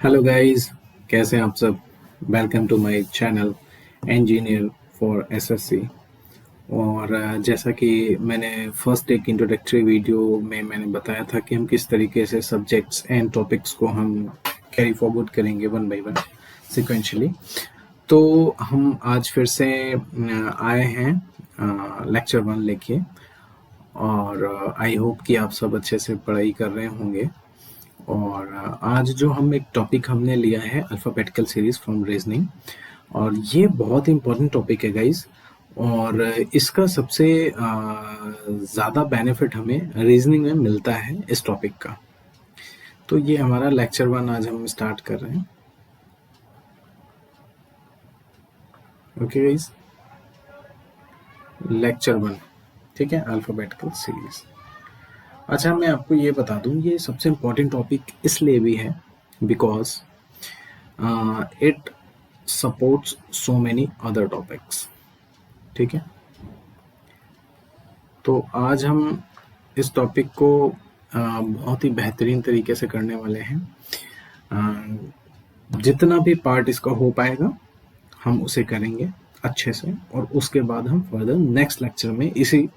Hello guys, कैसे हैं आप सब। Welcome to my channel engineer for SSC. और जैसा कि मैंने फर्स्ट एक इंट्रोडक्टरी वीडियो में मैंने बताया था कि हम किस तरीके से सब्जेक्ट्स एंड टॉपिक्स को हम कैरी फॉरवर्ड करेंगे वन बाय वन सिक्वेंशली। तो हम आज फिर से आए हैं लेक्चर 1 लेके। और आई होप कि आप सब अच्छे से पढ़ाई कर रहे होंगे। और आज जो हम एक टॉपिक हमने लिया है अल्फ़ाबेटिकल सीरीज फ्रॉम रीजनिंग, और ये बहुत इंपॉर्टेंट टॉपिक है गाइस। और इसका सबसे ज़्यादा बेनिफिट हमें रीजनिंग में मिलता है इस टॉपिक का। तो ये हमारा लेक्चर 1 आज हम स्टार्ट कर रहे हैं। ओके गाइस, लेक्चर 1, ठीक है, अल्फ़ाबेटिकल सीरीज। अच्छा, मैं आपको ये बता दूं, ये सबसे इम्पोर्टेंट टॉपिक इसलिए भी है because it supports so many other topics. ठीक है, तो आज हम इस टॉपिक को बहुत ही बेहतरीन तरीके से करने वाले हैं। जितना भी पार्ट इसका हो पाएगा हम उसे करेंगे अच्छे से, और उसके बाद हम फर्दर नेक्स्ट लेक्चर में इसी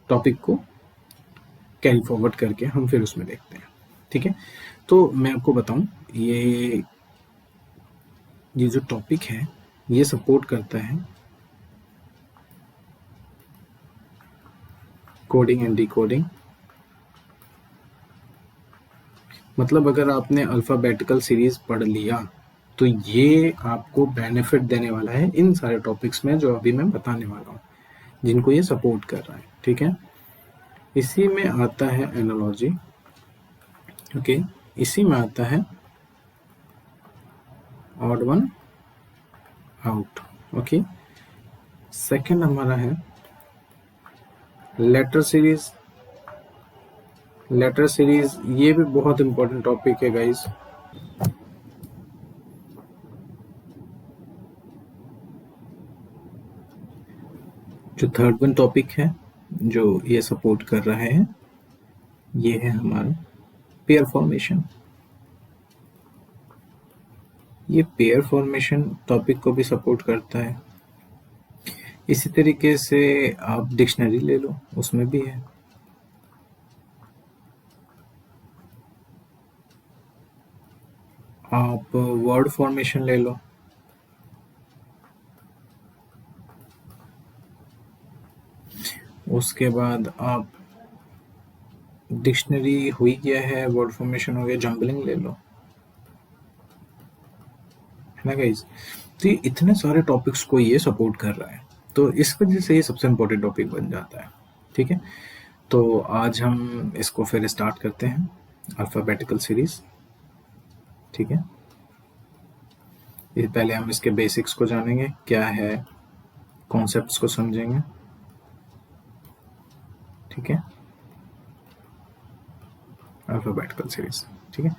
टॉपिक को कैरी फॉरवर्ड करके हम फिर उसमें देखते हैं। ठीक है, तो मैं आपको बताऊं, ये जो टॉपिक है ये सपोर्ट करता है कोडिंग एंड डिकोडिंग। मतलब अगर आपने अल्फ़ाबेटिकल सीरीज पढ़ लिया तो ये आपको बेनिफिट देने वाला है इन सारे टॉपिक्स में जो अभी मैं बताने वाला हूँ, जिनको ये सपोर्ट कर रहा है। ठीक है, इसी में आता है एनालॉजी। ओके, इसी में आता है odd one out. Okay, second हमारा है लेटर सीरीज। लेटर सीरीज ये भी बहुत इंपॉर्टेंट टॉपिक है गाइस। जो थर्ड वन टॉपिक है जो ये सपोर्ट कर रहा है, ये है हमारा पेयर फॉर्मेशन। ये पेयर फॉर्मेशन टॉपिक को भी सपोर्ट करता है। इसी तरीके से आप डिक्शनरी ले लो, उसमें भी है। आप वर्ड फॉर्मेशन ले लो, उसके बाद आप डिक्शनरी हुई गया है, वर्ड फॉर्मेशन हो गया, जंबलिंग ले लो, है ना गाइस। तो ये इतने सारे टॉपिक्स को ये सपोर्ट कर रहा है, तो इस वजह से ये सबसे इम्पोर्टेंट टॉपिक बन जाता है। ठीक है, तो आज हम इसको फिर स्टार्ट करते हैं, अल्फ़ाबेटिकल सीरीज। ठीक है, पहले हम इसके बेसिक्स को जानेंगे, क्या है, कॉन्सेप्ट्स को समझेंगे। ठीक है, अल्फ़ाबेटिकल सीरीज। ठीक है,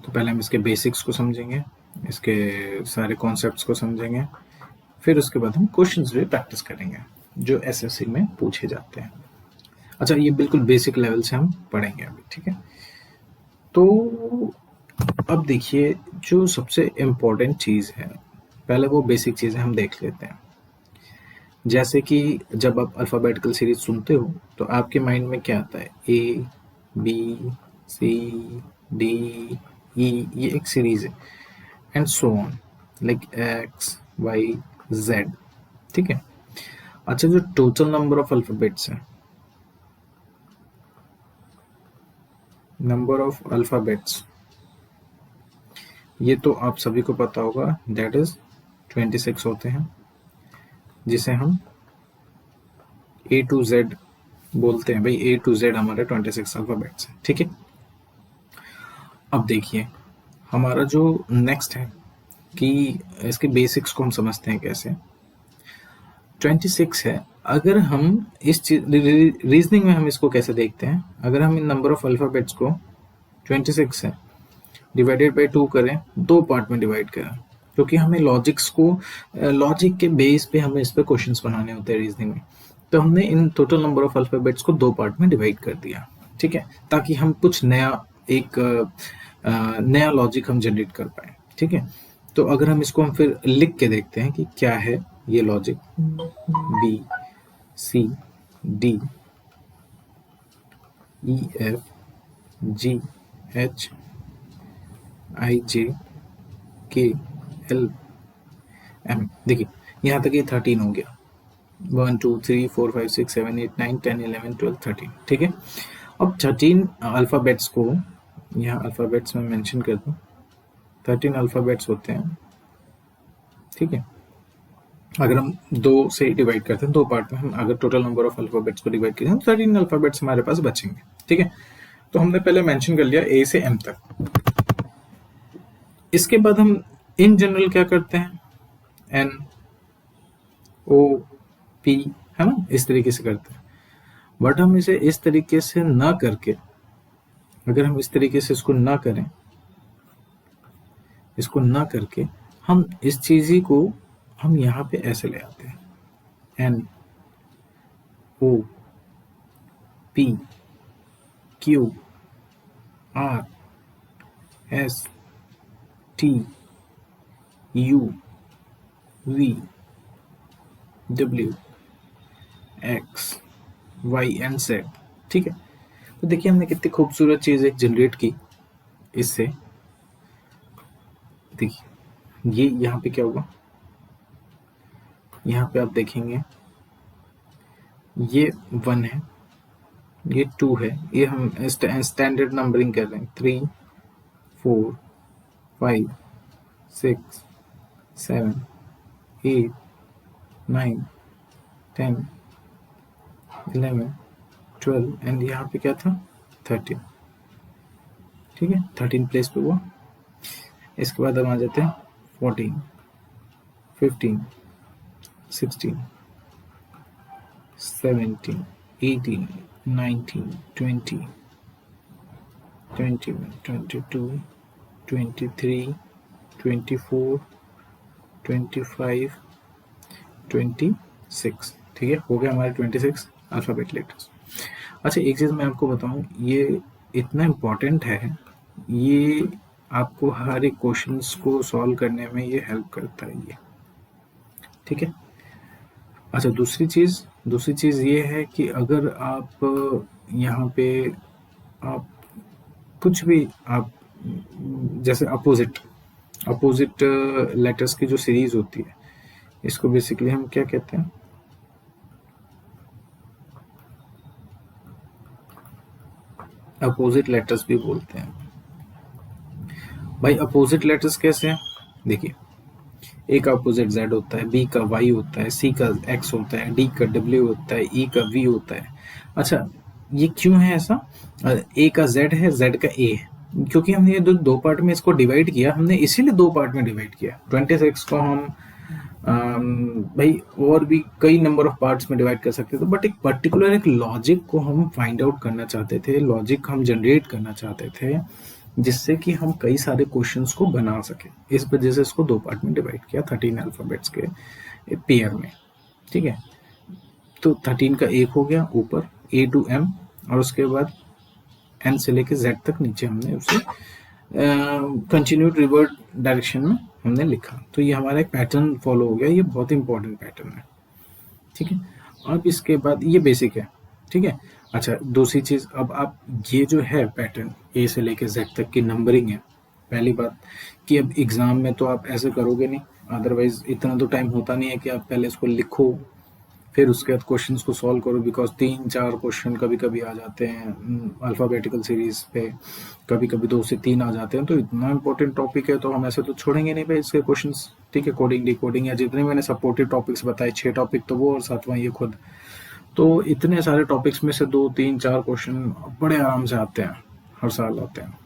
तो पहले हम इसके बेसिक्स को समझेंगे, इसके सारे कॉन्सेप्ट्स को समझेंगे, फिर उसके बाद हम क्वेश्चंस भी प्रैक्टिस करेंगे जो एसएससी में पूछे जाते हैं। अच्छा, ये बिल्कुल बेसिक लेवल से हम पढ़ेंगे अभी। ठीक है, तो अब देखिए, जो सबसे इम्पोर्टेंट चीज़ है, पहले वो बेसिक चीज़ें हम देख लेते हैं। जैसे कि जब आप अल्फ़ाबेटिकल सीरीज सुनते हो तो आपके माइंड में क्या आता है, ए बी सी डी ई, ये एक सीरीज है, and so on, like X Y Z. ठीक है, अच्छा, जो टोटल नंबर ऑफ अल्फ़ाबेट्स है, नंबर ऑफ अल्फ़ाबेट्स, ये तो आप सभी को पता होगा, दैट इज 26 होते हैं, जिसे हम ए टू जेड बोलते हैं। भाई ए टू जेड हमारे 26 अल्फ़ाबेट्स हैं। ठीक है, अब देखिए हमारा जो नेक्स्ट है कि इसके बेसिक्स को हम समझते हैं कैसे। 26 है, अगर हम इस रीजनिंग में हम इसको कैसे देखते हैं, अगर हम इन नंबर ऑफ अल्फ़ाबेट्स को 26 है डिवाइडेड बाई 2 करें, 2 पार्ट में डिवाइड करें, क्योंकि हमें लॉजिक के बेस पे हमें इस पे क्वेश्चंस बनाने होते हैं रीजनिंग में। तो हमने in total number of alphabets को 2 पार्ट में डिवाइड कर दिया। ठीक है, ताकि हम कुछ नया एक नया लॉजिक हम जनरेट कर पाए। ठीक है। तो अगर हम इसको हम फिर लिख के देखते हैं कि क्या है ये logic, B C D E F G H I J K L M. देखिए यहाँ तक ये 13 हो गया, 1 2 3 4 5 6 7 8 9 10 11 12 13। ठीक है। अब 13 अल्फ़ाबेट्स को यहाँ अल्फ़ाबेट्स में मेंशन कर दूँ, 13 अल्फ़ाबेट्स होते हैं। ठीक है। अगर हम 2 से डिवाइड करते हैं, 2 पार्ट में हम अगर टोटल नंबर ऑफ अल्फ़ाबेट्स को डिवाइड करें तो 13 अल्फ़ाबेट्स हमारे पास बचेंगे। ठीक है। तो हमने पहले मेंशन कर लिया ए से एम तक। इसके बाद हम इन जनरल क्या करते हैं, एन ओ पी, है ना, इस तरीके से करते हैं। बट हम इसे इस तरीके से ना करके, अगर हम इस तरीके से इसको ना करें, इसको ना करके हम इस चीज ही को हम यहाँ पे ऐसे ले आते हैं, N O P Q R S T U V W X Y and Z. ठीक है। तो देखिए हमने कितनी खूबसूरत चीज एक जनरेट की इससे। देखिए ये यहाँ पे क्या होगा, यहाँ पे आप देखेंगे ये 1 है, ये 2 है, ये हम स्टैंडर्ड नंबरिंग कर रहे हैं, 3 4 5 6 7 8 9 10 11 12 एंड यहाँ पे क्या था 13। ठीक है, 13 प्लेस पे हुआ। इसके बाद हम आ जाते हैं 14 15 16 17 18 19 20 21 22 23 24 25 26। ठीक है, हो गया हमारे 26 अल्फ़ाबेट लेटर्स। अच्छा एक चीज़ मैं आपको बताऊं, ये इतना इम्पोर्टेंट है, ये आपको हर एक क्वेश्चंस को सॉल्व करने में ये हेल्प करता है ये। ठीक है। अच्छा दूसरी चीज़ ये है कि अगर आप यहाँ पे आप कुछ भी आप जैसे अपोजिट लेटर्स की जो सीरीज होती है, इसको बेसिकली हम क्या कहते हैं, अपोजिट लेटर्स भी बोलते हैं। भाई अपोजिट लेटर्स कैसे हैं, देखिए ए का अपोजिट जेड होता है, बी का वाई होता है, सी का एक्स होता है, डी का डब्ल्यू होता है, ई का वी होता है। अच्छा ये क्यों है ऐसा, ए का जेड है, जेड का ए है, क्योंकि हमने ये दो पार्ट में इसको डिवाइड किया, हमने इसीलिए 2 पार्ट में डिवाइड किया। 26 को हम भाई और भी कई नंबर ऑफ पार्ट्स में डिवाइड कर सकते थे, बट एक पर्टिकुलर एक लॉजिक को हम फाइंड आउट करना चाहते थे, लॉजिक हम जनरेट करना चाहते थे, जिससे कि हम कई सारे क्वेश्चंस को बना सके। इस वजह से इसको 2 पार्ट में डिवाइड किया 13 अल्फाबेट्स के पेयर में। ठीक है। तो 13 का एक हो गया ऊपर ए टू एम, और उसके बाद एन से लेके जेड तक नीचे हमने उसे कंटिन्यूड रिवर्ट डायरेक्शन में हमने लिखा। तो ये हमारा एक पैटर्न फॉलो हो गया, ये बहुत इंपॉर्टेंट पैटर्न है। ठीक है। अब इसके बाद ये बेसिक है। ठीक है। अच्छा दूसरी चीज, अब आप ये जो है पैटर्न ए से लेके जेड तक की नंबरिंग है, पहली बात कि अब एग्जाम में तो आप ऐसे करोगे नहीं, अदरवाइज इतना तो टाइम होता नहीं है कि आप पहले इसको लिखो फिर उसके बाद क्वेश्चंस को सॉल्व करो, बिकॉज 3-4 क्वेश्चन कभी कभी आ जाते हैं अल्फाबेटिकल सीरीज पे, कभी कभी 2 से 3 आ जाते हैं। तो इतना इंपॉर्टेंट टॉपिक है तो हम ऐसे तो छोड़ेंगे नहीं भाई इसके क्वेश्चंस। ठीक है, कोडिंग डिकोडिंग या जितने मैंने सपोर्टिव टॉपिक्स बताए, 6 टॉपिक तो वो और 7वां ये खुद, तो इतने सारे टॉपिक्स में से 2-3-4 क्वेश्चन बड़े आराम से आते हैं, हर साल आते हैं।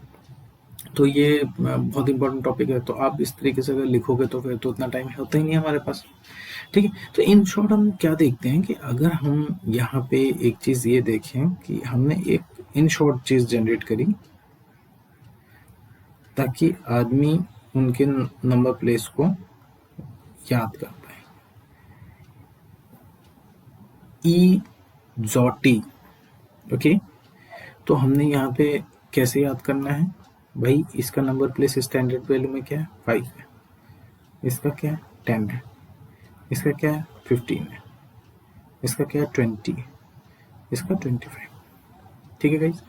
तो ये बहुत इंपॉर्टेंट टॉपिक है, तो आप इस तरीके से अगर लिखोगे तो फिर तो उतना टाइम होता ही नहीं हमारे पास। ठीक है। तो इन शॉर्ट हम क्या देखते हैं कि अगर हम यहाँ पे एक चीज ये देखें कि हमने एक इन शॉर्ट चीज जनरेट करी ताकि आदमी उनके नंबर प्लेस को याद कर पाए। ई जॉटी, ओके। तो हमने यहाँ पे कैसे याद करना है, भाई इसका नंबर प्लेस स्टैंडर्ड वैल्यू में क्या है, 5 है, इसका क्या है, 10 है, इसका क्या है, 15 है, इसका क्या है, 20, इसका 25। ठीक है गाइज।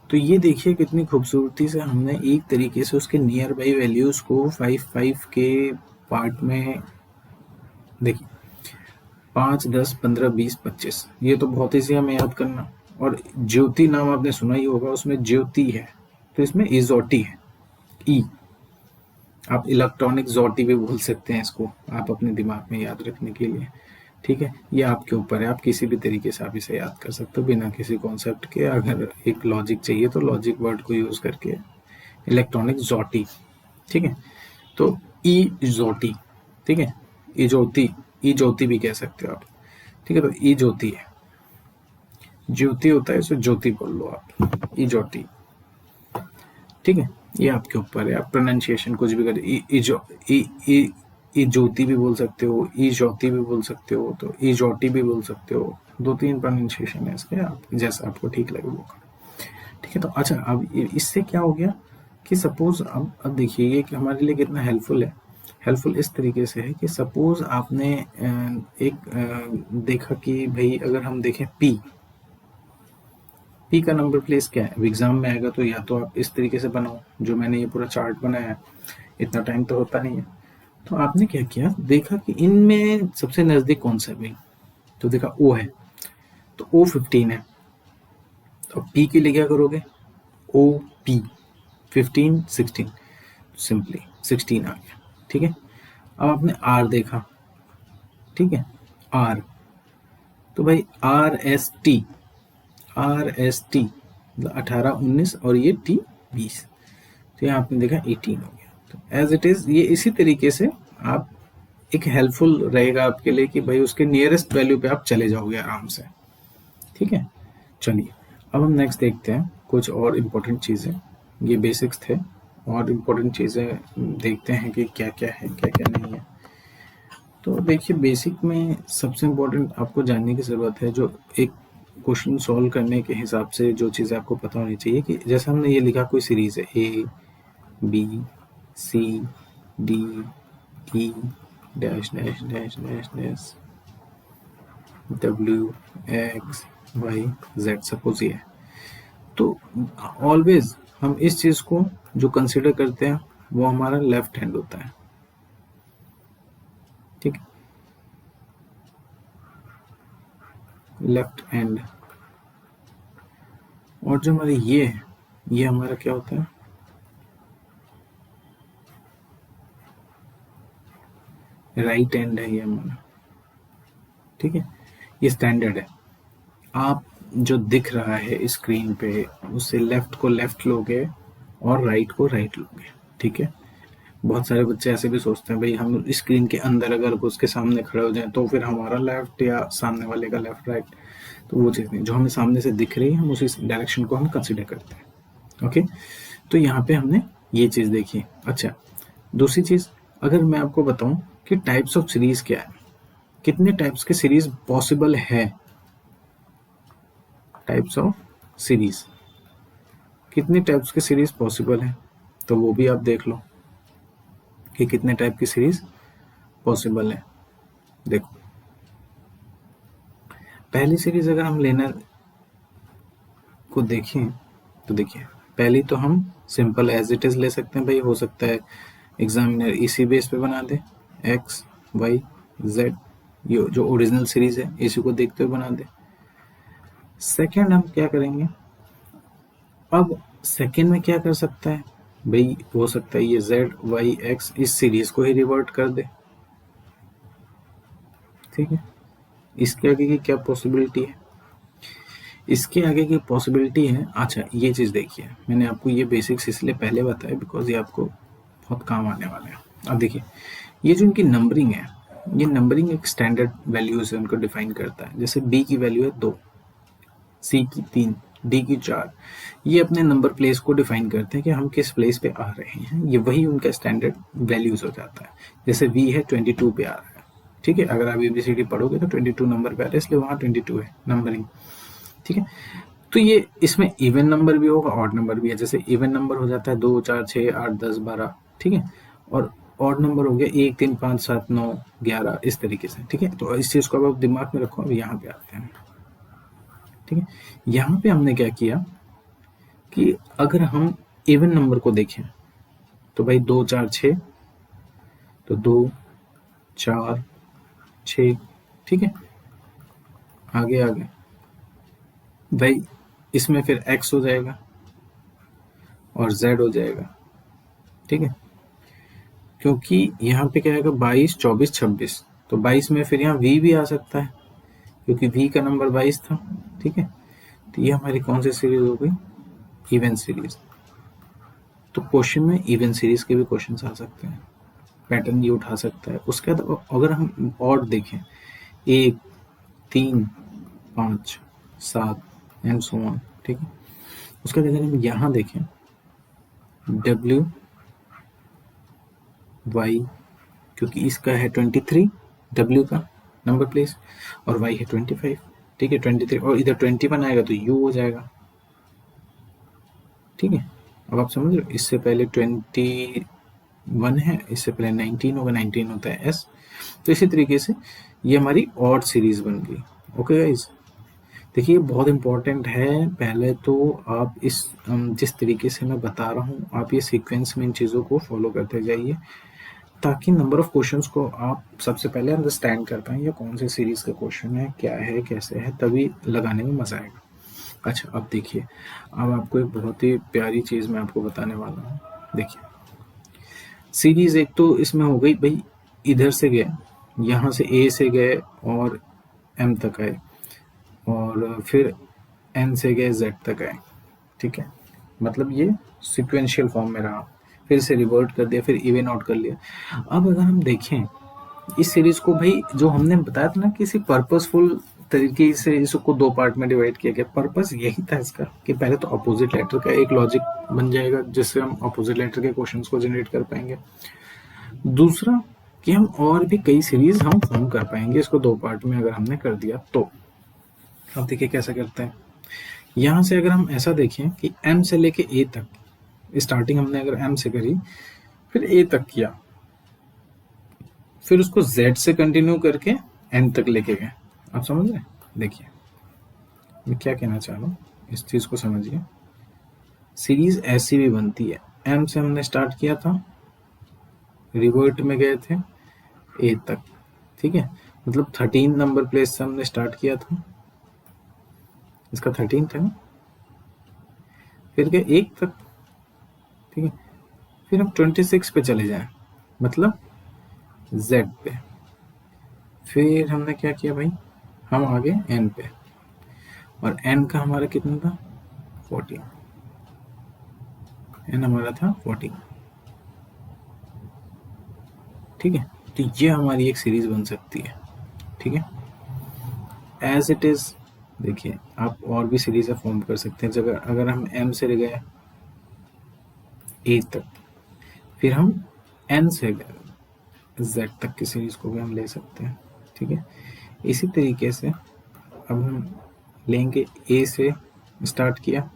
तो ये देखिए कितनी खूबसूरती से हमने एक तरीके से उसके नियर बाई वैल्यूज को 5 के पार्ट में, देखिए 5, 10, 15, 20, 25, ये तो बहुत ईजी हमें याद करना। और ज्योति नाम आपने सुना ही होगा, उसमें ज्योति है तो इसमें इजोटी है, ई। आप इलेक्ट्रॉनिक जोटी भी बोल सकते हैं इसको, आप अपने दिमाग में याद रखने के लिए। ठीक है, ये आपके ऊपर है, आप किसी भी तरीके से आप इसे याद कर सकते हो बिना किसी कॉन्सेप्ट के। अगर एक लॉजिक चाहिए तो लॉजिक वर्ड को यूज करके इलेक्ट्रॉनिक जोटी। ठीक है, तो ई जोटी, ठीक है, ई ज्योति, ई ज्योति भी कह सकते हो आप। ठीक है, तो ई ज्योति है, ज्योति होता है इसे ज्योति बोल लो आप, ई ज्योति। ठीक है, ये आपके ऊपर है, आप प्रोनाउंसिएशन कुछ भी कर, ई ज्योति भी बोल सकते हो, ई ज्योति भी बोल सकते हो, तो ई ज्योति भी बोल सकते हो। 2-3 प्रोनाउंसिएशन है इसके, आप जैसा आपको ठीक लगे वो करो। ठीक है, तो अच्छा अब इससे क्या हो गया कि सपोज अब देखिए ये कि हमारे लिए कितना हेल्पफुल है। हेल्पफुल इस तरीके से है कि सपोज आपने देखा कि भाई अगर हम देखें पी का नंबर प्लेस क्या है, एग्जाम में आएगा तो या तो आप इस तरीके से बनाओ जो मैंने ये पूरा चार्ट बनाया है, इतना टाइम तो होता नहीं है। तो आपने क्या किया, देखा कि इनमें सबसे नजदीक कौन सा है भाई, तो देखा ओ है, तो ओ 15 है, तो पी के लिए क्या करोगे, ओ पी 15 16, सिंपली 16 आ गया। ठीक है, अब आपने आर देखा, ठीक है, आर, तो भाई are S T, are S T मतलब 18 19 और ये टी 20, तो यहाँ आपने देखा 18 हो गया। तो एज इट इज ये इसी तरीके से आप एक हेल्पफुल रहेगा आपके लिए कि भाई उसके नियरेस्ट वैल्यू पे आप चले जाओगे आराम से। ठीक है, चलिए अब हम नेक्स्ट देखते हैं कुछ और इम्पोर्टेंट चीज़ें, ये बेसिक्स थे, और इम्पोर्टेंट चीज़ें देखते हैं कि क्या क्या है क्या क्या नहीं है। तो देखिए बेसिक में सबसे इम्पोर्टेंट आपको जानने की ज़रूरत है, जो एक क्वेश्चन सॉल्व करने के हिसाब से जो चीज़ें आपको पता होनी चाहिए कि जैसे हमने ये लिखा कोई सीरीज है A B C D E dash dash dash dash dash W X Y Z, suppose ये है, तो ऑलवेज हम इस चीज़ को जो कंसिडर करते हैं वो हमारा लेफ्ट हैंड होता है। ठीक, लेफ्ट हैंड। और जो हमारे ये है, ये हमारा क्या होता है, राइट हैंड है ये हमारा। ठीक है, ये स्टैंडर्ड है। आप जो दिख रहा है स्क्रीन पे उससे लेफ्ट को लेफ्ट लोगे और राइट को राइट लोगे। ठीक है, बहुत सारे बच्चे ऐसे भी सोचते हैं भाई हम स्क्रीन के अंदर अगर उसके सामने खड़े हो जाएं तो फिर हमारा लेफ्ट या सामने वाले का लेफ्ट राइट, तो वो चीज़ नहीं, जो हमें सामने से दिख रही है हम उसी डायरेक्शन को हम कंसिडर करते हैं। ओके, तो यहाँ पे हमने ये चीज़ देखी। अच्छा, दूसरी चीज़ अगर मैं आपको बताऊं कि टाइप्स ऑफ सीरीज क्या है, कितने टाइप्स के सीरीज पॉसिबल है, टाइप्स ऑफ सीरीज, कितने टाइप्स के सीरीज पॉसिबल है, तो वो भी आप देख लो कि कितने टाइप की सीरीज पॉसिबल है। देखो पहली सीरीज अगर हम लेनर को देखें तो देखिए पहली तो हम सिंपल एज इट इज ले सकते हैं भाई, हो सकता है एग्जामिनर इसी बेस पे बना दे, एक्स वाई जेड, ये जो ओरिजिनल सीरीज है इसी को देखते हुए बना दे। सेकेंड हम क्या करेंगे, अब सेकेंड में क्या कर सकता है भाई, हो सकता है ये जेड वाई एक्स इस सीरीज को ही रिवर्ट कर दे। ठीक है, इसके आगे की क्या पॉसिबिलिटी है, इसके आगे की पॉसिबिलिटी है, अच्छा ये चीज़ देखिए मैंने आपको ये बेसिक्स इसलिए पहले बताया बिकॉज ये आपको बहुत काम आने वाले हैं। अब देखिए ये जो इनकी नंबरिंग है, ये नंबरिंग एक स्टैंडर्ड वैल्यू से उनको डिफाइन करता है। जैसे बी की वैल्यू है 2, सी की 3, डी की 4, ये अपने नंबर प्लेस को डिफाइन करते हैं कि हम किस प्लेस पे आ रहे हैं, ये वही उनका स्टैंडर्ड वैल्यूज हो जाता है। जैसे वी है 22 पे आ रहा है, ठीक है, अगर आप ABCD पढ़ोगे तो 22 नंबर पे आ रहा है, इसलिए वहाँ 22 है नंबरिंग। ठीक है, तो ये इसमें इवन नंबर भी होगा, ऑड नंबर भी है। जैसे इवन नंबर हो जाता है 2 4 6 8 10 12, ठीक है, और ऑड नंबर हो गया 1 3 5 7 9 11, इस तरीके से, ठीक है। तो इस चीज को अब आप दिमाग में रखो। अब यहाँ पे आते हैं, ठीक है। यहाँ पे हमने क्या किया कि अगर हम इवन नंबर को देखें तो भाई 2 4 6, तो 2 4 6, ठीक है। आगे आगे भाई इसमें फिर x हो जाएगा और z हो जाएगा, ठीक है। क्योंकि यहाँ पे क्या आएगा 22 24 26, तो 22 में फिर यहाँ v भी आ सकता है क्योंकि v का नंबर 22 था, ठीक है। तो ये हमारी कौन सी सीरीज हो गई, इवन सीरीज। तो क्वेश्चन में इवन सीरीज के भी क्वेश्चंस आ सकते हैं, पैटर्न ये उठा सकता है। उसके बाद अगर हम और देखें 1 3 5 7 एंड सो ऑन, ठीक है। उसके बाद अगर हम यहाँ देखें W Y, क्योंकि इसका है 23 W का नंबर प्लेस और Y है 25, ठीक है। 23 और इधर 21 आएगा तो U हो जाएगा, ठीक है। अब आप समझ रहे हो, इससे पहले 21 है, इससे पहले 19 होगा, 19 होता है S। तो इसी तरीके से ये हमारी ऑड सीरीज बन गई। ओके गाइज, देखिए बहुत इंपॉर्टेंट है। पहले तो आप इस जिस तरीके से मैं बता रहा हूँ आप ये सीक्वेंस में इन चीज़ों को फॉलो करते जाइए ताकि नंबर ऑफ क्वेश्चंस को आप सबसे पहले अंडरस्टैंड कर पाएं, या कौन से सीरीज का क्वेश्चन है, क्या है, कैसे है, तभी लगाने में मजा आएगा। अच्छा अब देखिए, अब आपको एक बहुत ही प्यारी चीज़ मैं आपको बताने वाला हूँ। देखिए सीरीज एक तो इसमें हो गई भाई, इधर से गए, यहाँ से ए से गए और एम तक आए, और फिर एन से गए जेड तक आए, ठीक है। मतलब ये सिक्वेंशियल फॉर्म में रहा, फिर से रिवर्ट कर दिया, फिर इवन आउट कर लिया। अब अगर हम देखें इस सीरीज को, भाई जो हमने बताया था ना किसी पर्पसफुल तरीके से इसको दो पार्ट में डिवाइड किया गया, पर्पस यही था इसका कि पहले तो अपोजिट लेटर का एक लॉजिक बन जाएगा जिससे हम अपोजिट लेटर के क्वेश्चंस को जनरेट कर पाएंगे। दूसरा कि हम और भी कई सीरीज हम फॉर्म कर पाएंगे इसको दो पार्ट में अगर हमने कर दिया तो। अब देखिए कैसे करते हैं। यहाँ से अगर हम ऐसा देखें कि m से लेके a तक, स्टार्टिंग हमने अगर m से करी, फिर a तक किया, फिर उसको z से कंटिन्यू करके n तक लेके गए। आप समझ रहे हैं? देखिए मैं क्या कहना चाह रहा हूँ, इस चीज को समझिए। सीरीज ऐसी भी बनती है, m से हमने स्टार्ट किया था, रिवर्ट में गए थे a तक, ठीक है। मतलब 13 नंबर प्लेस से हमने स्टार्ट किया था, इसका 13 था ना, फिर गए 1 तक, ठीक है। फिर हम 26 पे चले जाएं, मतलब z पे। फिर हमने क्या किया भाई, हम आ गए n पे, और n का हमारा कितना था 14, n हमारा था 14, ठीक है। तो ये हमारी एक सीरीज बन सकती है, ठीक है, एज इट इज। देखिए आप और भी सीरीज फॉर्म कर सकते हैं। जब अगर हम m से गए a तक, फिर हम n से गए z तक की सीरीज को भी हम ले सकते हैं, ठीक है। इसी तरीके से अब हम लेंगे a से स्टार्ट किया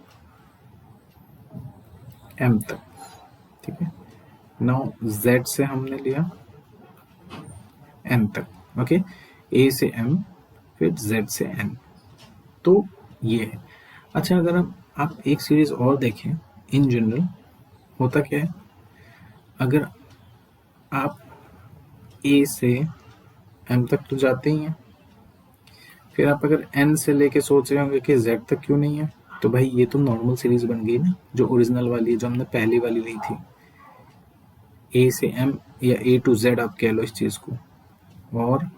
m तक, ठीक है। नाउ z से हमने लिया n तक, ओके। a से m, फिर z से n, तो ये है। अच्छा अगर आप एक सीरीज और देखें, इन जनरल होता क्या है, अगर आप a से m तक तो जाते ही हैं, फिर आप अगर n से लेके सोच रहे होंगे कि z तक क्यों नहीं है, तो भाई ये तो नॉर्मल सीरीज बन गई ना, जो ओरिजिनल वाली है, जो हमने पहली वाली ली थी। a से m या a to z आप कह लो इस चीज को, और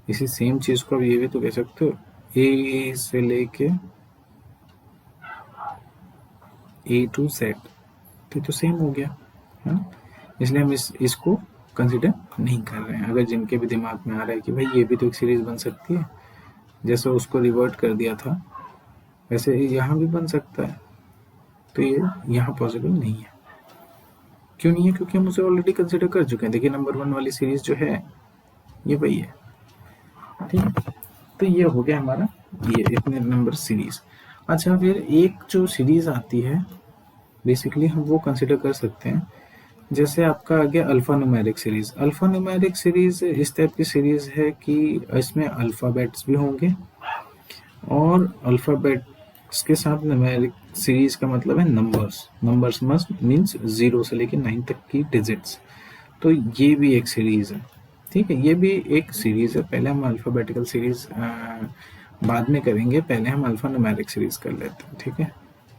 इसी सेम चीज को आप ये भी तो कह सकते हो, a से लेके a to z, तो सेम हो गया है ना। इसलिए हम इसको कंसिडर नहीं कर रहे हैं। अगर जिनके भी दिमाग में आ रहा है कि भाई ये भी तो एक सीरीज बन सकती है, जैसे उसको रिवर्ट कर दिया था वैसे यहाँ भी बन सकता है, तो ये यहाँ पॉसिबल नहीं है। क्यों नहीं है? क्योंकि हम उसे ऑलरेडी कंसिडर कर चुके हैं। देखिए नंबर 1 वाली सीरीज जो है ये वही है, ठीक है। तो ये हो गया हमारा ये इतने नंबर सीरीज। अच्छा, फिर एक जो सीरीज आती है बेसिकली हम वो कंसिडर कर सकते हैं, जैसे आपका आ गया alpha numeric series. Alpha numeric series इस टाइप की सीरीज है कि इसमें अल्फ़ाबेट्स भी होंगे और अल्फ़ाबेट्स के साथ न्यूमेरिक सीरीज का मतलब है नंबर्स। नंबर्स मस्ट मीन्स 0 से लेकर 9 तक की डिजिट्स। तो ये भी एक सीरीज है, ठीक है, ये भी एक सीरीज है। पहले हम अल्फ़ाबेटिकल सीरीज बाद में करेंगे, पहले हम अल्फ़ा न्यूमेरिक सीरीज कर लेते हैं, ठीक है।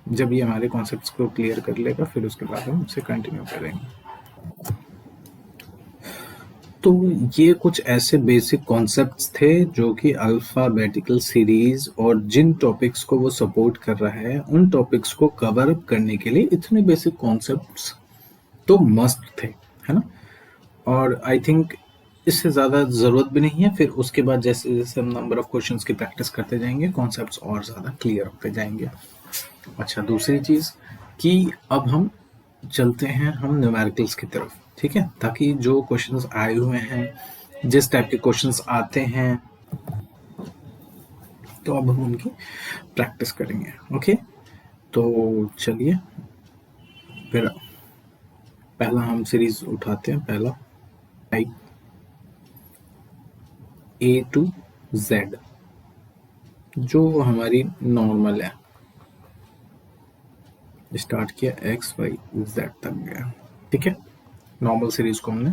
जब ये हमारे कॉन्सेप्ट्स को क्लियर कर लेगा फिर उसके बाद हम उसे कंटिन्यू करेंगे। तो ये कुछ ऐसे बेसिक कॉन्सेप्ट्स थे जो कि अल्फ़ाबेटिकल सीरीज और जिन टॉपिक्स को वो सपोर्ट कर रहा है उन टॉपिक्स को कवर अप करने के लिए इतने बेसिक कॉन्सेप्ट्स तो मस्ट थे, है ना। और आई थिंक इससे ज़्यादा ज़रूरत भी नहीं है। फिर उसके बाद जैसे जैसे हम नंबर ऑफ क्वेश्चंस की प्रैक्टिस करते जाएंगे कॉन्सेप्ट्स और ज़्यादा क्लियर होते जाएंगे। अच्छा, दूसरी चीज़ कि अब हम चलते हैं हम न्यूमेरिकल्स की तरफ, ठीक है, ताकि जो क्वेश्चंस आए हुए हैं, जिस टाइप के क्वेश्चंस आते हैं, तो अब हम उनकी प्रैक्टिस करेंगे। ओके, तो चलिए फिर पहला हम सीरीज उठाते हैं। पहला टाइप A to Z, जो हमारी नॉर्मल है, स्टार्ट किया XYZ तक गया, ठीक है। नॉर्मल सीरीज को हमने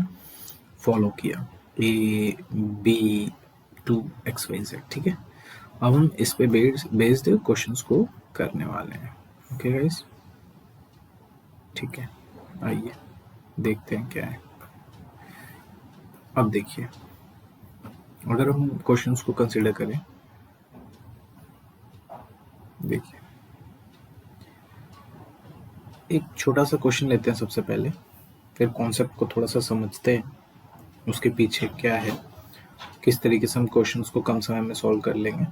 फॉलो किया A B to XYZ, ठीक है। अब हम इस पे बेस्ड क्वेश्चंस को करने वाले हैं। ओके गाइस, ठीक है, आइए देखते हैं क्या है। अब देखिए, अगर हम क्वेश्चंस को कंसीडर करें, देखिए एक छोटा सा क्वेश्चन लेते हैं सबसे पहले, फिर कॉन्सेप्ट को थोड़ा सा समझते हैं, उसके पीछे क्या है, किस तरीके से हम क्वेश्चंस को कम समय में सॉल्व कर लेंगे,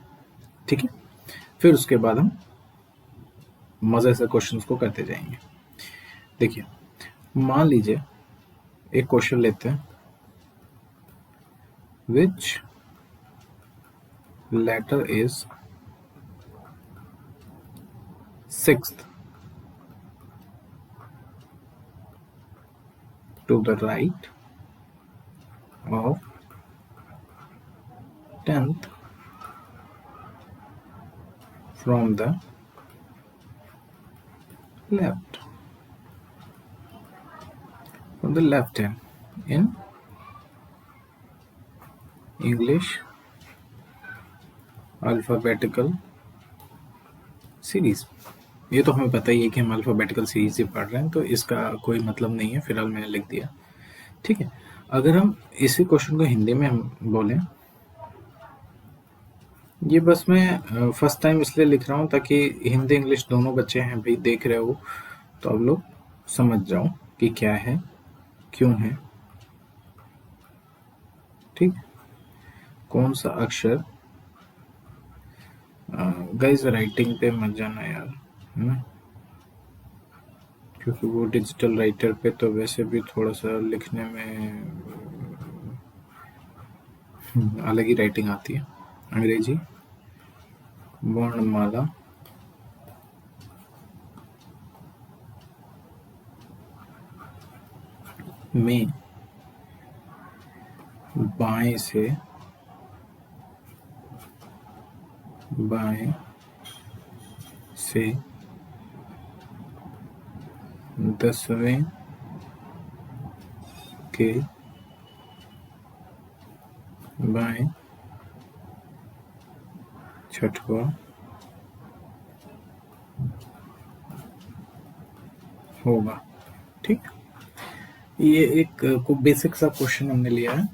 ठीक है। फिर उसके बाद हम मजे से क्वेश्चंस को करते जाएंगे। देखिए, मान लीजिए एक क्वेश्चन लेते हैं, which letter is sixth to the right of 10th from the left, from the left hand in English alphabetical series. ये तो हमें पता ही है कि हम अल्फ़ाबेटिकल सीरीज ही पढ़ रहे हैं, तो इसका कोई मतलब नहीं है, फिलहाल मैंने लिख दिया, ठीक है। अगर हम इसी क्वेश्चन को हिंदी में हम बोलें, ये बस मैं फर्स्ट टाइम इसलिए लिख रहा हूँ ताकि हिंदी इंग्लिश दोनों बच्चे हैं भाई देख रहे हो, तो आप लोग समझ जाओ कि क्या है, क्यों है, ठीक। कौन सा अक्षर, गाइस राइटिंग पे मत जाना यार, है ना, क्योंकि वो डिजिटल राइटर पे तो वैसे भी थोड़ा सा लिखने में अलग ही राइटिंग आती है। अंग्रेजी वर्णमाला में बाएं से बाएं से 10वें के बाएं 6वां होगा, ठीक। ये एक को बेसिक सा क्वेश्चन हमने लिया है,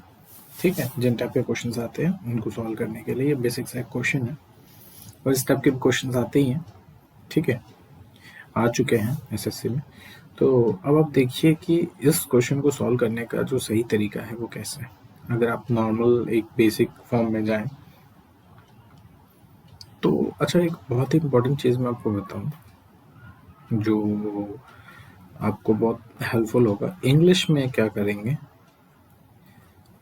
ठीक है। जिन टाइप के क्वेश्चंस आते हैं उनको सॉल्व करने के लिए ये बेसिक सा क्वेश्चन है, और इस टाइप के क्वेश्चंस आते ही हैं, ठीक है, आ चुके हैं एसएससी में। तो अब आप देखिए कि इस क्वेश्चन को सॉल्व करने का जो सही तरीका है वो कैसे है। अगर आप नॉर्मल एक बेसिक फॉर्म में जाएं तो अच्छा, एक बहुत ही इम्पोर्टेंट चीज़ मैं आपको बताऊं जो आपको बहुत हेल्पफुल होगा। इंग्लिश में क्या करेंगे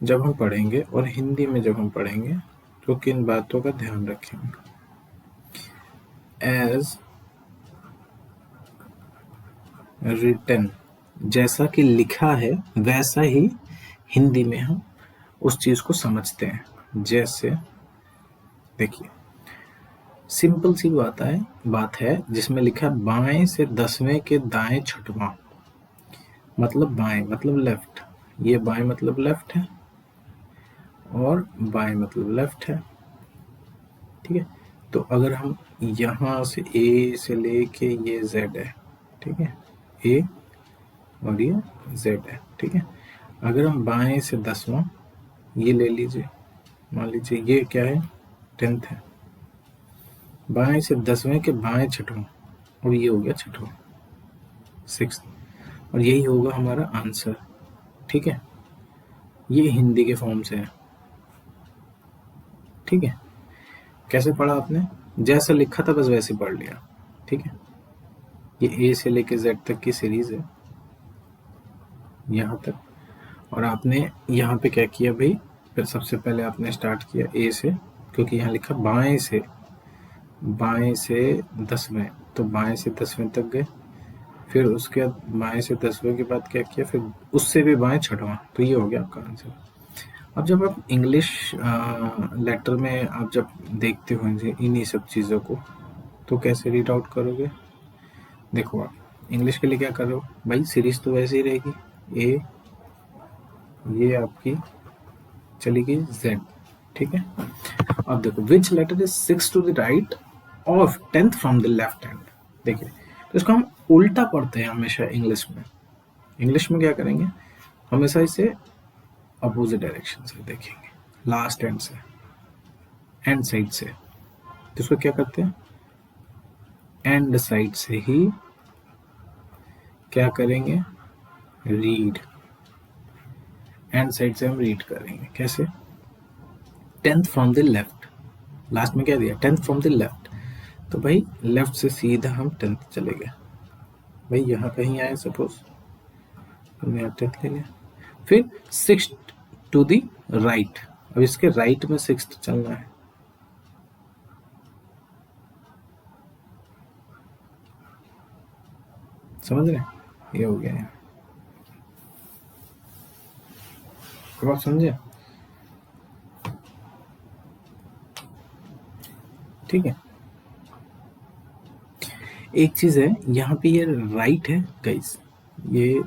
जब हम पढ़ेंगे और हिंदी में जब हम पढ़ेंगे, तो किन बातों का ध्यान रखेंगे। एज रिटन, जैसा कि लिखा है वैसा ही हिंदी में हम उस चीज को समझते हैं। जैसे देखिए, सिंपल सी बात है जिसमें लिखा है बाएं से 10वें के दाएं छठवां, मतलब बाएं मतलब लेफ्ट, ये बाएं मतलब लेफ्ट है और बाएं मतलब लेफ्ट है, ठीक है। तो अगर हम यहाँ से ए से लेके ये जेड है, ठीक है, ए और ये जेड है, ठीक है। अगर हम बाएं से 10वां ये ले लीजिए, मान लीजिए ये क्या है 10th है, बाएं से 10वें के बाएं छठवां और ये हो गया छठवां 6th, और यही होगा हमारा आंसर, ठीक है। ये हिंदी के फॉर्म से है, ठीक है। कैसे पढ़ा आपने, जैसा लिखा था बस वैसे पढ़ लिया, ठीक है। ये ए से लेके जेड तक की सीरीज है यहाँ तक, और आपने यहाँ पे क्या किया भाई, फिर सबसे पहले आपने स्टार्ट किया ए से, क्योंकि यहाँ लिखा बाएं से 10वें, तो बाएं से 10वें तक गए, फिर उसके बाद बाएं से 10वें के बाद क्या किया, फिर उससे भी बाएं छठवां, तो ये हो गया आपका आंसर। अब जब आप इंग्लिश लेटर में आप जब देखते हो इन्हीं सब चीज़ों को, तो कैसे रीड आउट करोगे, देखो आप इंग्लिश के लिए क्या कर रहे हो भाई, सीरीज तो वैसे ही रहेगी, ए ये आपकी चली गई जेड, ठीक है। अब देखो which letter is 6 to the right of 10th from the left hand, देखिए तो इसको हम उल्टा पढ़ते हैं हमेशा इंग्लिश में। इंग्लिश में क्या करेंगे, हमेशा इसे अपोजिट डायरेक्शन से देखेंगे, लास्ट एंड से, एंड साइड से, तो इसको क्या करते हैं एंड साइड से ही क्या करेंगे, रीड, एंड साइड से हम रीड करेंगे, कैसे 10th from the left, last में क्या दिया 10th फ्रॉम द लेफ्ट, तो भाई लेफ्ट से सीधा हम 10th चले गए, भाई यहाँ कहीं आए सपोज, हमने यहाँ 10th ले लिया, फिर 6 टू द राइट, अब इसके राइट में 6th चलना है, समझ रहे, ये हो गया यहाँ, अब आप समझे, ठीक है। एक चीज है यहाँ पे, ये राइट है गाइस, ये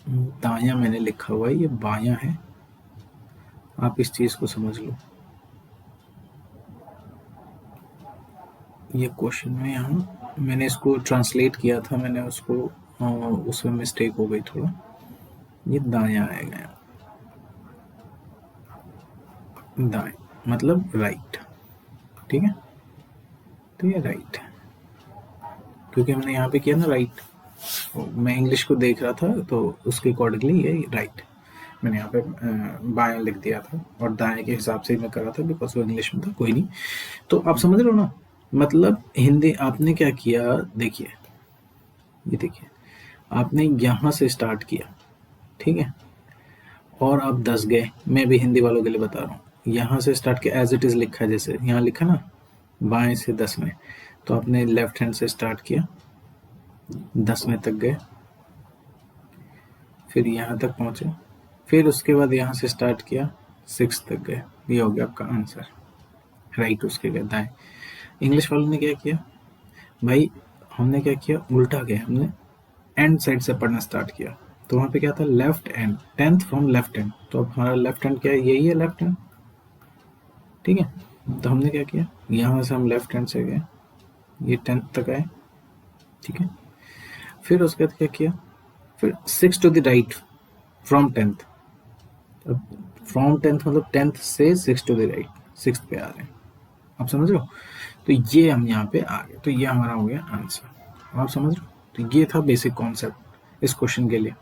दाया मैंने लिखा हुआ है, ये बायां है, आप इस चीज को समझ लो। ये क्वेश्चन में यहाँ मैंने इसको ट्रांसलेट किया था, मैंने उसको उसमें मिस्टेक हो गई थोड़ा, ये दाया आएगा यहाँ, दाएं मतलब राइट, ठीक है, तो ये राइट है, क्योंकि हमने यहाँ पे किया ना राइट, मैं इंग्लिश को देख रहा था तो उसके अकॉर्डिंगली ये राइट, मैंने यहाँ पे बाएं लिख दिया था और दाएं के हिसाब से ही मैं कर रहा था बिकॉज वो इंग्लिश में था, कोई नहीं। तो आप समझ रहे हो ना, मतलब हिंदी आपने क्या किया, देखिए ये देखिए आपने यहाँ से स्टार्ट किया, ठीक है, और आप 10 गए, मैं भी हिंदी वालों के लिए बता रहा हूँ, यहाँ से स्टार्ट किया एज इट इज लिखा है, जैसे यहाँ लिखा ना बाएं से 10वें, तो आपने लेफ्ट हैंड से स्टार्ट किया, 10वें तक गए, फिर यहाँ तक पहुंचे, फिर उसके बाद यहाँ से स्टार्ट किया 6 तक गए, ये हो गया आपका आंसर, राइट उसके गए दाएं। इंग्लिश वालों ने क्या किया भाई, हमने क्या किया उल्टा गया, हमने एंड साइड से पढ़ना स्टार्ट किया, तो वहां पे क्या था left and, 10th from left hand, तो अब हमारा लेफ्ट हैंड क्या है, यही है लेफ्ट हैंड, ठीक है। तो हमने क्या किया, यहाँ से हम लेफ्ट हैंड से गए, ये 10th तक आए, ठीक है, फिर उसके बाद क्या किया, फिर 6 to the right from 10th, from 10th मतलब 10th से 6 टू द राइट, 6th पे आ रहे हैं, आप समझ रहे हो, तो ये हम यहाँ पे आ गए, तो ये हमारा हो गया आंसर, आप समझ रहे हो, तो ये था बेसिक कॉन्सेप्ट इस क्वेश्चन के लिए।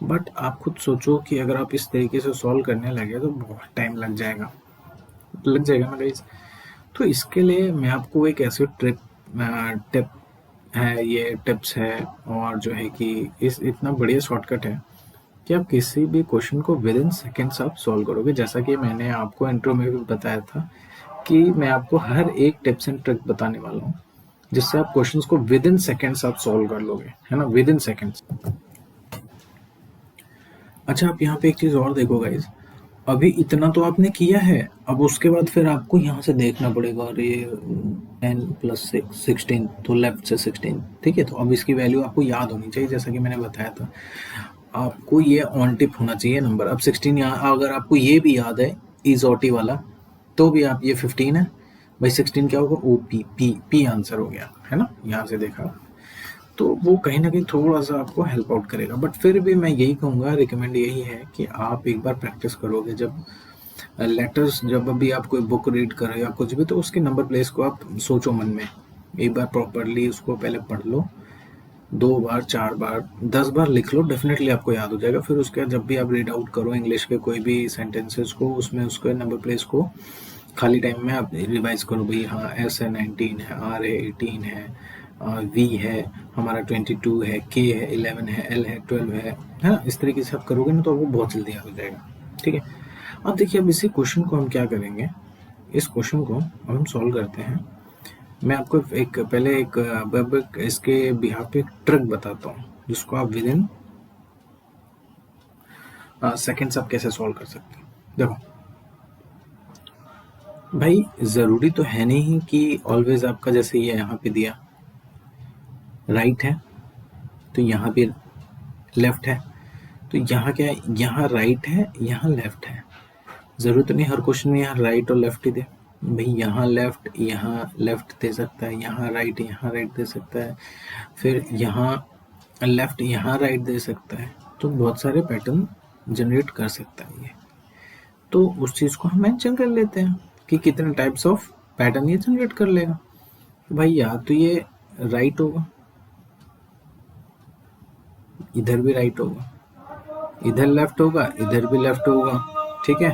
बट आप खुद सोचो कि अगर आप इस तरीके से सॉल्व करने लगे तो बहुत टाइम लग जाएगा ना गाइस। तो इसके लिए मैं आपको एक ऐसे टिप है, ये टिप्स है, और जो है कि इस इतना बढ़िया शॉर्टकट है कि आप किसी भी क्वेश्चन को विद इन सेकेंड्स आप सॉल्व करोगे, जैसा कि मैंने आपको इंट्रो में भी बताया था कि मैं आपको हर एक टिप्स एंड ट्रिक बताने वाला हूँ, जिससे आप क्वेश्चंस को विद इन सेकेंड्स आप सॉल्व कर लोगे, है ना, विद इन सेकेंड्स। अच्छा, आप यहाँ पे एक चीज और देखो गाइज, अभी इतना तो आपने किया है, अब उसके बाद फिर आपको यहाँ से देखना पड़ेगा, और ये 10+6 16, तो लेफ्ट से 16, ठीक है। तो अब इसकी वैल्यू आपको याद होनी चाहिए, जैसा कि मैंने बताया था, आपको ये ऑन टिप होना चाहिए नंबर। अब 16 यहाँ अगर आपको ये भी याद है इज ओटी वाला, तो भी आप, ये 15 है भाई, 16 क्या होगा, O P, P P answer हो गया, है ना, यहाँ से देखा। तो वो कहीं ना कहीं थोड़ा सा आपको हेल्प आउट करेगा, बट फिर भी मैं यही कहूँगा, रिकमेंड यही है कि आप एक बार प्रैक्टिस करोगे, जब लेटर्स, जब अभी आप कोई बुक रीड करो या कुछ भी, तो उसके नंबर प्लेस को आप सोचो मन में, एक बार प्रॉपरली उसको पहले पढ़ लो, 2 बार 4 बार 10 बार लिख लो, डेफिनेटली आपको याद हो जाएगा। फिर उसके बाद जब भी आप रीड आउट करो इंग्लिश के कोई भी सेंटेंसेस को, उसमें उसके नंबर प्लेस को खाली टाइम में आप रिवाइज करो, भाई हाँ, एस है 19 है, आर है 18 है, वी है हमारा 22 है, के है 11 है, एल है 12 है ना। इस तरीके से आप करोगे ना, तो वो बहुत जल्दी याद हो जाएगा, ठीक है। अब देखिए, अब इसी क्वेश्चन को हम क्या करेंगे, इस क्वेश्चन को अब हम सॉल्व करते हैं। मैं आपको एक पहले एक इसके बिहाफ पे एक ट्रिक बताता हूँ, जिसको आप विद इन सेकेंड्स आप कैसे सॉल्व कर सकते हैं। देखो भाई, जरूरी तो है नहीं कि ऑलवेज आपका, जैसे ये यहाँ पे दिया राइट है, तो यहाँ पे लेफ्ट है, तो यहाँ क्या है, यहाँ राइट है, यहाँ लेफ्ट है। जरूरत नहीं हर क्वेश्चन में यहाँ राइट और लेफ्ट ही दे, भाई यहाँ लेफ्ट दे सकता है, यहाँ राइट दे सकता है, फिर यहाँ लेफ्ट यहाँ राइट दे सकता है। तो बहुत सारे पैटर्न जनरेट कर सकता है ये, तो उस चीज को हम मेंशन कर लेते हैं कि कितने टाइप्स ऑफ पैटर्न ये जनरेट कर लेगा। तो भाई या तो ये राइट होगा, इधर भी राइट होगा, इधर लेफ्ट होगा, इधर भी लेफ्ट होगा, ठीक है,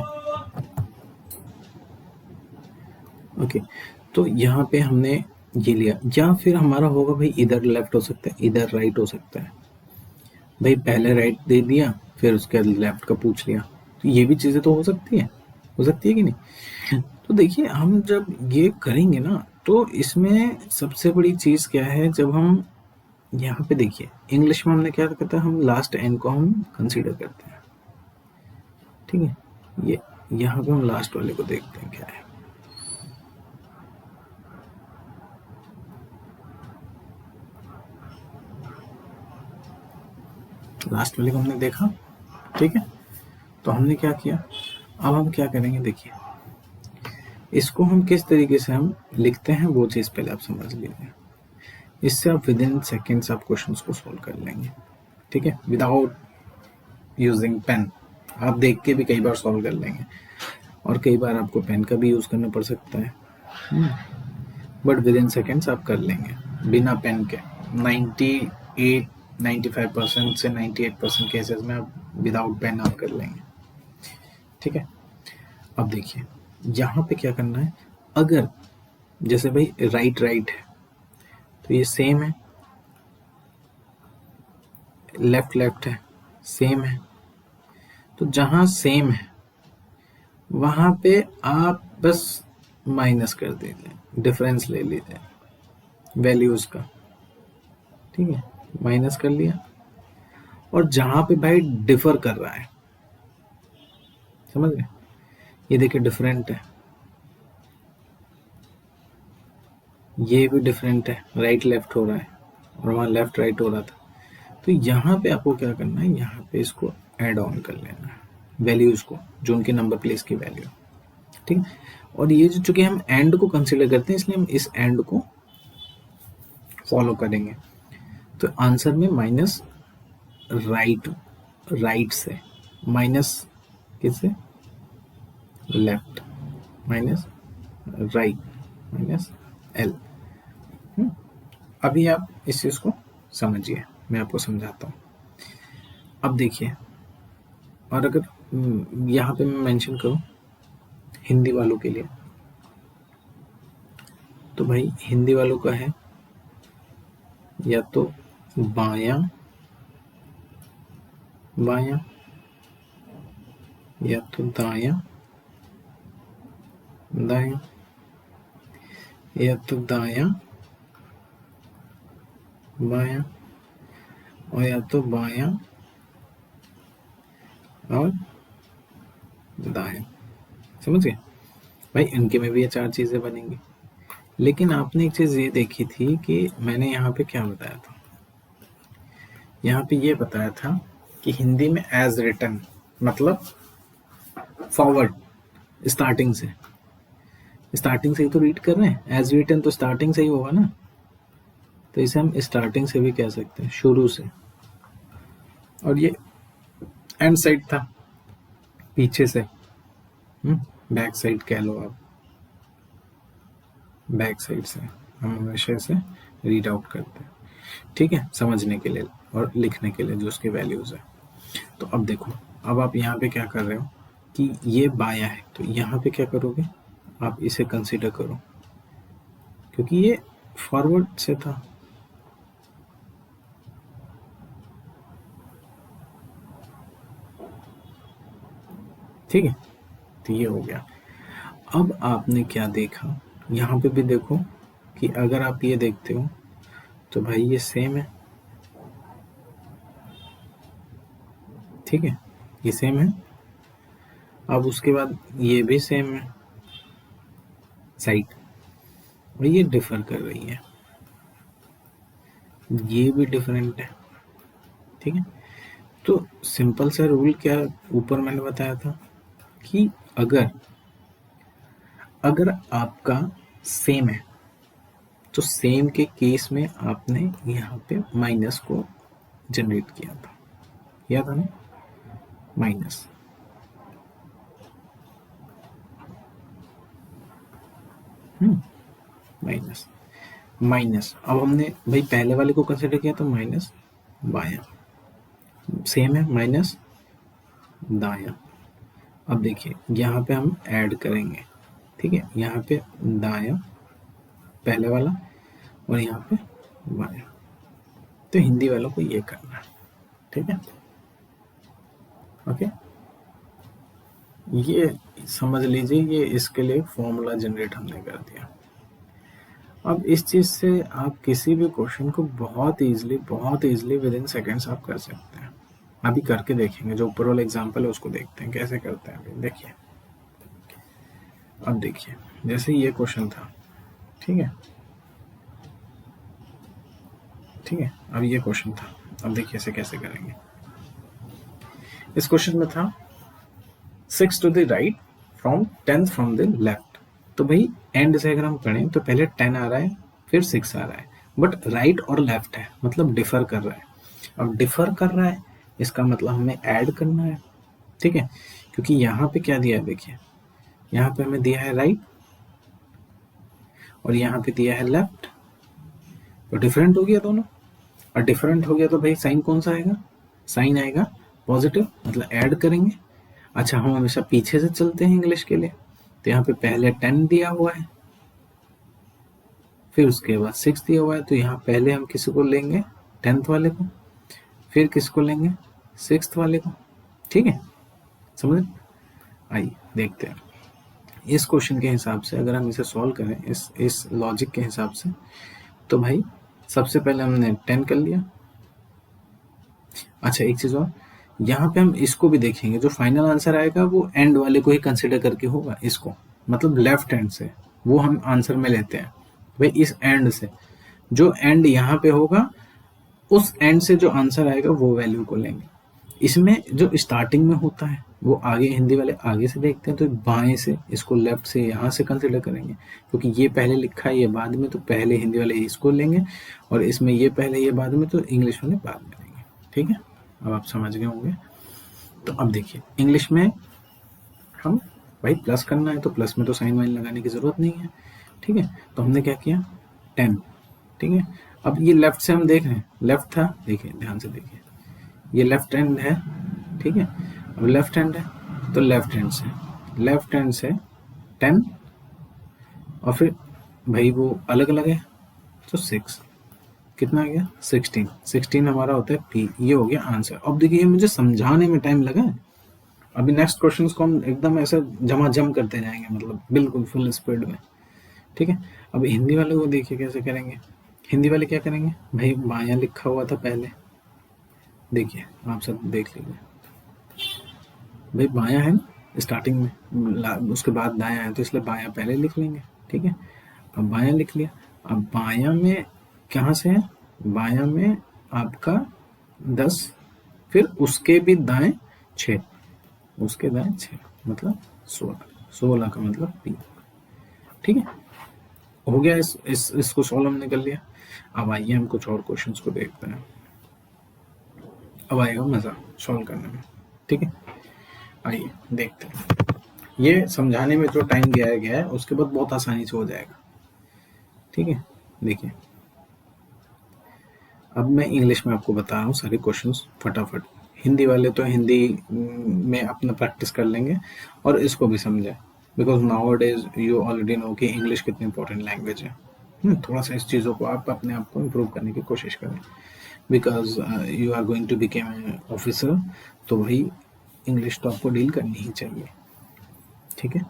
ओके। तो यहाँ पे हमने ये लिया, या फिर हमारा होगा भाई इधर लेफ्ट हो सकता है, इधर राइट हो सकता है, भाई पहले राइट दे दिया, फिर उसके बाद लेफ्ट का पूछ लिया, तो ये भी चीजें तो हो सकती है कि नहीं। तो देखिए, हम जब ये करेंगे ना, तो इसमें सबसे बड़ी चीज क्या है, जब हम यहाँ पे देखिए इंग्लिश में हमने क्या करता है, हम लास्ट एन को हम कंसीडर करते हैं, ठीक है। ये यहाँ पे हम लास्ट वाले को देखते हैं क्या है, लास्ट वाले को हमने देखा, ठीक है। तो हमने क्या किया, अब हम क्या करेंगे, देखिए इसको हम किस तरीके से हम लिखते हैं, वो चीज पहले आप समझ लीजिए। इससे आप विद इन सेकेंड्स आप क्वेश्चंस को सोल्व कर लेंगे, ठीक है, विदाउट यूजिंग पेन। आप देख के भी कई बार सॉल्व कर लेंगे, और कई बार आपको पेन का भी यूज करना पड़ सकता है, बट विद इन सेकेंड्स आप कर लेंगे बिना पेन के। 95% से 98% केसेस में आप विदाउट पेन आप कर लेंगे, ठीक है। अब देखिए यहाँ पे क्या करना है, अगर जैसे भाई राइट राइट है, तो ये सेम है, लेफ्ट लेफ्ट है, सेम है, तो जहां सेम है वहां पे आप बस माइनस कर दीजिए, डिफरेंस ले लीजिए वैल्यूज का, ठीक है, माइनस कर लिया। और जहां पे भाई डिफर कर रहा है, समझ गए, ये देखिए डिफरेंट है, ये भी डिफरेंट है, राइट लेफ्ट हो रहा है, और वहां लेफ्ट राइट हो रहा था। तो यहाँ पे आपको क्या करना है, यहाँ पे इसको ऐड ऑन कर लेना है वैल्यूज को, जो उनके नंबर प्लेस की वैल्यू, ठीक है। और ये जो, चूंकि हम एंड को कंसीडर करते हैं, इसलिए हम इस एंड को फॉलो करेंगे। तो आंसर में माइनस राइट, राइट से माइनस किससे, left, minus right, minus L. अभी आप इस चीज को समझिए, मैं आपको समझाता हूँ। अब देखिए, और अगर यहाँ पे मैं मेंशन करूँ हिंदी वालों के लिए, तो भाई हिंदी वालों का है या तो बायां बायां, या तो दायां दायां, या तो दायां बायां, और या तो बायां और दायां। समझ गए भाई, इनके में भी ये 4 चीजें बनेंगी। लेकिन आपने एक चीज ये देखी थी कि मैंने यहाँ पे क्या बताया था, यहाँ पे ये बताया था कि हिंदी में एज रिटन मतलब फॉरवर्ड, स्टार्टिंग से ही तो रीड कर रहे हैं, एज रिटन तो स्टार्टिंग से ही होगा ना, तो इसे हम स्टार्टिंग से भी कह सकते हैं, शुरू से। और ये एंड साइड था, पीछे से, बैक साइड कह लो आप, बैक साइड से हम हमेशा इसे रीड आउट करते हैं, ठीक है, समझने के लिए और लिखने के लिए जो उसकी वैल्यूज है। तो अब देखो, अब आप यहाँ पे क्या कर रहे हो कि ये बायां है, तो यहाँ पे क्या करोगे, आप इसे कंसीडर करो क्योंकि ये फॉरवर्ड से था। ठीक है, तो ये हो गया। अब आपने क्या देखा, यहाँ पे भी देखो कि अगर आप ये देखते हो तो भाई ये सेम है, ठीक है, ये सेम है। अब उसके बाद ये भी सेम है साइड, और ये डिफर कर रही है, ये भी डिफरेंट है, ठीक है। तो सिंपल सा रूल क्या ऊपर मैंने बताया था कि अगर अगर आपका सेम है तो सेम के केस में आपने यहाँ पे माइनस को जनरेट किया था ना, माइनस, माइनस माइनस। अब हमने भाई पहले वाले को कंसिडर किया तो माइनस बायां, सेम है माइनस दायां। अब देखिए यहाँ पे हम ऐड करेंगे, ठीक है, यहाँ पे दायां पहले वाला और यहाँ पे बायां, तो हिंदी वालों को ये करना है, ठीक है, ओके। ये समझ लीजिए, ये इसके लिए फॉर्मूला जनरेट हमने कर दिया। अब इस चीज से आप किसी भी क्वेश्चन को बहुत इजीली विद इन सेकेंड्स आप कर सकते हैं। अभी करके देखेंगे, जो ऊपर वाला एग्जांपल है उसको देखते हैं कैसे करते हैं। अभी देखिए, अब देखिए जैसे ये क्वेश्चन था, ठीक है, ठीक है, अब ये क्वेश्चन था, अब देखिए इसे कैसे करेंगे। इस क्वेश्चन में था 6 to the right from 10th from the left. तो भाई एंड से अगर हम पढ़ें तो पहले 10 आ रहा है फिर 6 आ रहा है, बट राइट और लेफ्ट है मतलब डिफर कर रहा है। अब डिफर कर रहा है इसका मतलब हमें ऐड करना है, ठीक है, क्योंकि यहाँ पे क्या दिया है, देखिए यहाँ पे हमें दिया है राइट और यहाँ पे दिया है लेफ्ट, तो डिफरेंट हो गया दोनों। और डिफरेंट हो गया तो भाई साइन कौन सा आएगा, साइन आएगा पॉजिटिव, मतलब ऐड करेंगे। अच्छा, हम हमेशा पीछे से चलते हैं इंग्लिश के लिए, तो यहाँ पे पहले 10 दिया हुआ है फिर उसके बाद 6 दिया हुआ है, तो यहाँ पहले हम किसी को लेंगे 10th वाले को, फिर किसको लेंगे 6th वाले को, ठीक है, समझ। आइए देखते हैं इस क्वेश्चन के हिसाब से, अगर हम इसे सॉल्व करें इस लॉजिक के हिसाब से, तो भाई सबसे पहले हमने 10 कर लिया। अच्छा एक चीज और, यहाँ पे हम इसको भी देखेंगे, जो फाइनल आंसर आएगा वो एंड वाले को ही कंसिडर करके होगा, इसको मतलब लेफ्ट हैंड से वो हम आंसर में लेते हैं। भाई इस एंड से जो एंड यहाँ पे होगा उस एंड से जो आंसर आएगा वो वैल्यू को लेंगे। इसमें जो स्टार्टिंग में होता है वो आगे हिंदी वाले आगे से देखते हैं, तो बाएं से इसको लेफ्ट से यहाँ से कंसिडर करेंगे, क्योंकि ये पहले लिखा है ये बाद में, तो पहले हिंदी वाले इसको लेंगे, और इसमें ये पहले ये बाद में, तो इंग्लिश वाले बाद में लेंगे, ठीक है। अब आप समझ गए होंगे। तो अब देखिए इंग्लिश में हम भाई प्लस करना है तो प्लस में तो साइन वाइन लगाने की जरूरत नहीं है, ठीक है, तो हमने क्या किया 10, ठीक है। अब ये लेफ्ट से हम देख रहे हैं, लेफ्ट था, देखिए ध्यान से देखिए, ये लेफ्ट हैंड है, ठीक है, अब लेफ्ट हैंड है तो लेफ्ट हैंड से 10, और फिर भाई वो अलग अलग है तो 6, कितना आ गया 16 हमारा होता है पी, ये हो गया आंसर। अब देखिए मुझे समझाने में टाइम लगा है, अभी नेक्स्ट क्वेश्चंस को हम एकदम ऐसे जम करते जाएंगे, मतलब बिल्कुल फुल स्पीड में, ठीक है। अब हिंदी वाले को देखिए कैसे करेंगे, हिंदी वाले क्या करेंगे भाई, बायां लिखा हुआ था पहले, देखिए आप सब देख लीजिए भाई, बायां है ना स्टार्टिंग में, उसके बाद दायां है, तो इसलिए बायां पहले लिख लेंगे, ठीक है। अब बायां लिख लिया, अब बायां में कहाँ से है, बायां में आपका 10, फिर उसके भी दाएं 6, उसके दाएं 6 मतलब 16, 16 का मतलब पी, ठीक है। हो गया, इसको सॉल्व हमने कर लिया। अब आइए हम कुछ और क्वेश्चंस को देखते हैं, अब आएगा मजा सॉल्व करने में, ठीक है। आइए देखते हैं, ये समझाने में जो टाइम दिया गया है उसके बाद बहुत आसानी से हो जाएगा, ठीक है। देखिए अब मैं इंग्लिश में आपको बता रहा हूँ सारे क्वेश्चंस फटाफट, हिंदी वाले तो हिंदी में अपना प्रैक्टिस कर लेंगे और इसको भी समझें, because now days you already know कि इंग्लिश कितनी इंपॉर्टेंट लैंग्वेज है। थोड़ा सा इस चीज़ों को आप अपने आप को इम्प्रूव करने की कोशिश करें, because you are going to became an officer, तो वही इंग्लिश तो आपको डील करनी ही चाहिए, ठीक है।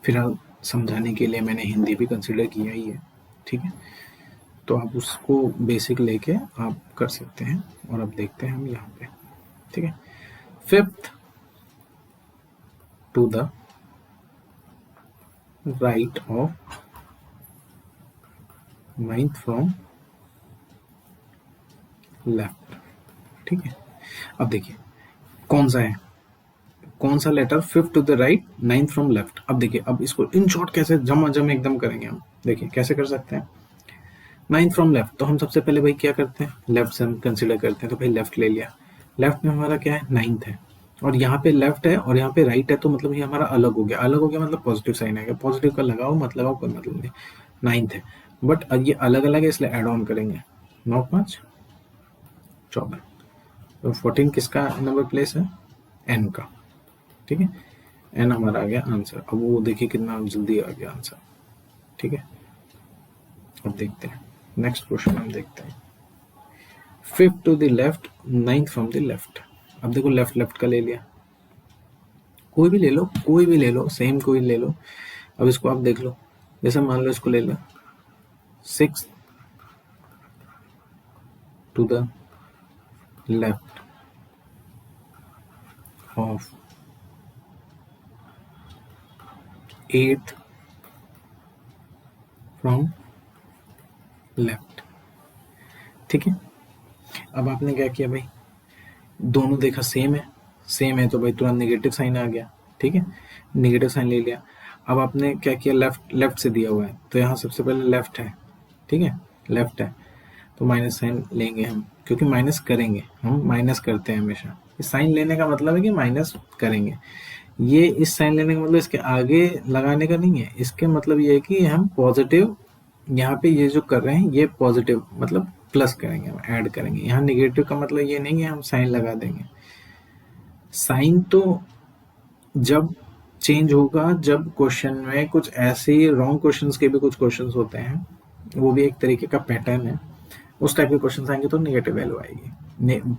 फिलहाल समझाने के लिए मैंने हिंदी भी कंसिडर किया ही है, ठीक है, तो आप उसको बेसिक लेके आप कर सकते हैं। और अब देखते हैं हम यहाँ पे, ठीक है। Fifth to the right of ninth from left, ठीक है। अब देखिए कौन सा है, कौन सा letter fifth to the right ninth from left. अब देखिए, अब इसको इन शॉर्ट कैसे जमा जम एकदम करेंगे हम, देखिए कैसे कर सकते हैं। नाइन्थ फ्रॉम लेफ्ट, तो हम सबसे पहले भाई क्या करते हैं, लेफ्ट से हम कंसिडर करते हैं, तो भाई लेफ्ट ले लिया, लेफ्ट में हमारा क्या है, नाइन्थ है, और यहाँ पे लेफ्ट है और यहाँ पे राइट है, तो मतलब ये हमारा अलग हो गया, अलग हो गया मतलब पॉजिटिव साइन आ गया, पॉजिटिव का लगाओ मत लगाओ कोई मतलब नहीं, नाइन्थ है, बट ये अलग अलग है इसलिए एड ऑन करेंगे, 9 5 14, तो 14 किसका नंबर प्लेस है, एन का, ठीक है। एन हमारा आ गया आंसर, अब वो देखिए कितना जल्दी आ गया आंसर, ठीक है। अब देखते हैं नेक्स्ट क्वेश्चन, हम देखते हैं fifth to the left ninth from the left. अब देखो लेफ्ट लेफ्ट का ले लिया, कोई भी ले लो, कोई भी ले लो, सेम कोई ले लो। अब इसको आप देख लो, जैसे मान लो इसको ले लो, six to the left of eighth from left, ठीक है। अब आपने क्या किया भाई, दोनों देखा सेम है, सेम है तो भाई तुरंत नेगेटिव साइन आ गया, ठीक है, नेगेटिव साइन ले लिया। अब आपने क्या किया, लेफ्ट लेफ्ट से दिया हुआ है तो यहाँ सबसे पहले लेफ्ट है, ठीक है, लेफ्ट है तो माइनस साइन लेंगे हम, क्योंकि माइनस करेंगे, हम माइनस करते हैं हमेशा, इस साइन लेने का मतलब है कि माइनस करेंगे, ये इस साइन लेने का मतलब इसके आगे लगाने का नहीं है, इसके मतलब ये है कि हम पॉजिटिव यहाँ पे ये जो कर रहे हैं ये पॉजिटिव मतलब प्लस करेंगे, हम ऐड करेंगे, यहाँ नेगेटिव का मतलब ये नहीं है हम साइन लगा देंगे। साइन तो जब चेंज होगा जब क्वेश्चन में कुछ ऐसे रॉन्ग क्वेश्चंस के भी कुछ क्वेश्चंस होते हैं, वो भी एक तरीके का पैटर्न है, उस टाइप के क्वेश्चन आएंगे तो नेगेटिव वैल्यू आएगी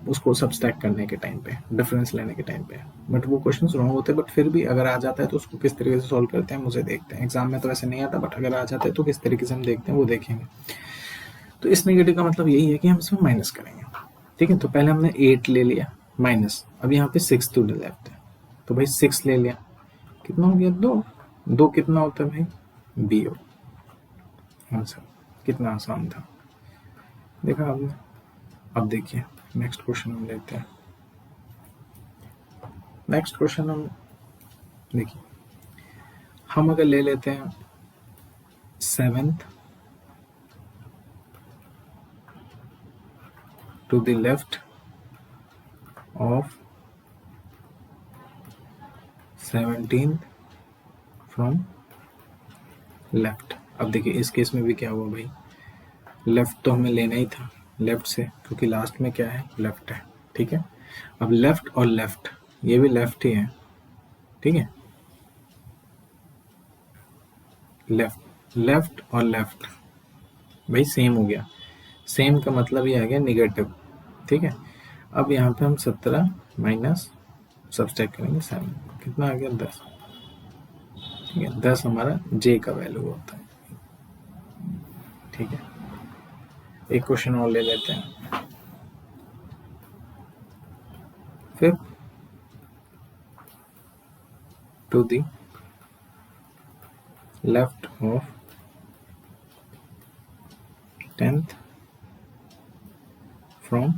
उसको सब्सट्रैक्ट करने के टाइम पे, डिफरेंस लेने के टाइम पे, बट वो क्वेश्चन रॉन्ग होते हैं, बट फिर भी अगर आ जाता है तो उसको किस तरीके से सॉल्व करते हैं मुझे देखते हैं, एग्जाम में तो वैसे नहीं आता, बट अगर आ जाता है तो किस तरीके से हम देखते हैं वो देखेंगे। तो इस नेगेटिव का मतलब यही है कि हम इसमें माइनस करेंगे, ठीक है। तो पहले हमने 8 ले लिया माइनस, अब यहाँ पे 6 टू द लेफ्ट है तो भाई 6 ले लिया, कितना हो गया, 2, 2 कितना होता है भाई, बी ओ आंसर, कितना आसान था, देखा आपने। अब देखिए नेक्स्ट क्वेश्चन हम लेते हैं, नेक्स्ट क्वेश्चन हम देखिए, हम अगर ले लेते हैं seventh to the left of 17 from left. अब देखिए इस केस में भी क्या हुआ भाई, लेफ्ट तो हमें लेना ही था लेफ्ट से, क्योंकि लास्ट में क्या है, लेफ्ट है, ठीक है। अब लेफ्ट और लेफ्ट, ये भी लेफ्ट ही है, ठीक है, लेफ्ट लेफ्ट और लेफ्ट भाई सेम हो गया, सेम का मतलब ये आ गया निगेटिव, ठीक है। अब यहाँ पे हम 17 माइनस सब्सट्रैक्ट करेंगे 7, कितना आ गया 10, ठीक है, 10 हमारा जे का वैल्यू होता है, ठीक है। एक क्वेश्चन और ले लेते हैं। Fifth to the left of 10th from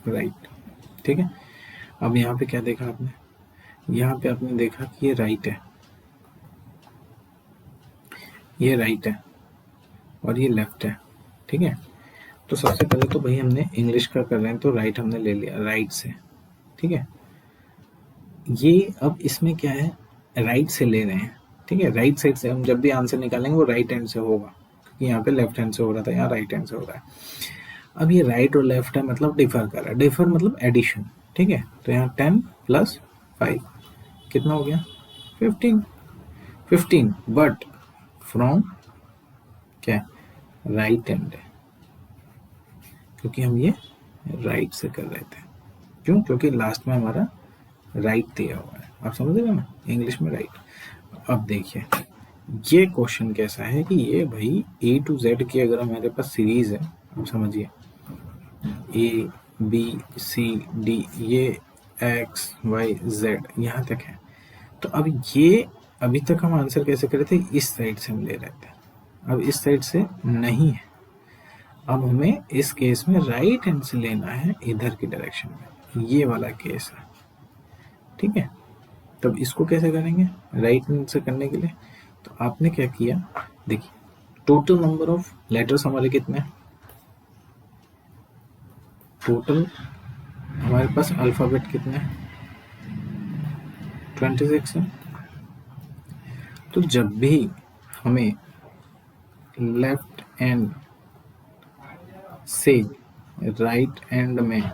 right. ठीक है, अब यहाँ पे क्या देखा आपने, यहाँ पे आपने देखा कि ये राइट है, ये राइट है और ये लेफ्ट है। ठीक है, तो सबसे पहले तो भाई हमने इंग्लिश का कर रहे हैं तो राइट हमने ले लिया राइट से। ठीक है, ये अब इसमें क्या है, राइट से ले रहे हैं। ठीक है, राइट साइड से हम जब भी आंसर निकालेंगे वो राइट हैंड से होगा, क्योंकि यहाँ पे लेफ्ट हैंड से हो रहा था, यहाँ राइट हैंड से हो रहा है। अब ये राइट और लेफ्ट है मतलब डिफर कर रहा है, डिफर मतलब एडिशन। ठीक है, तो यहाँ 10 + 5 कितना हो गया 15 बट फ्रॉम क्या राइट हैंड है, क्योंकि हम ये राइट से कर रहे थे। क्यों, क्योंकि लास्ट में हमारा राइट दिया हुआ है। आप समझ रहे हो ना, इंग्लिश में राइट। अब देखिए ये क्वेश्चन कैसा है कि ये भाई A to Z की अगर हमारे पास सीरीज है, आप समझिए A B C D, ये X Y Z यहाँ तक है। तो अब ये अभी तक हम आंसर कैसे करे थे, इस साइड से हम ले रहे थे, अब इस साइड से नहीं है। अब हमें इस केस में राइट हैंड से लेना है इधर की डायरेक्शन में, ये वाला केस है। ठीक है, तब इसको कैसे करेंगे राइट हैंड से करने के लिए, तो आपने क्या किया, देखिए टोटल नंबर ऑफ लेटर्स हमारे कितने हैं, टोटल हमारे पास अल्फाबेट कितने हैं 26 है। तो जब भी हमें लेफ्ट एंड से राइट एंड में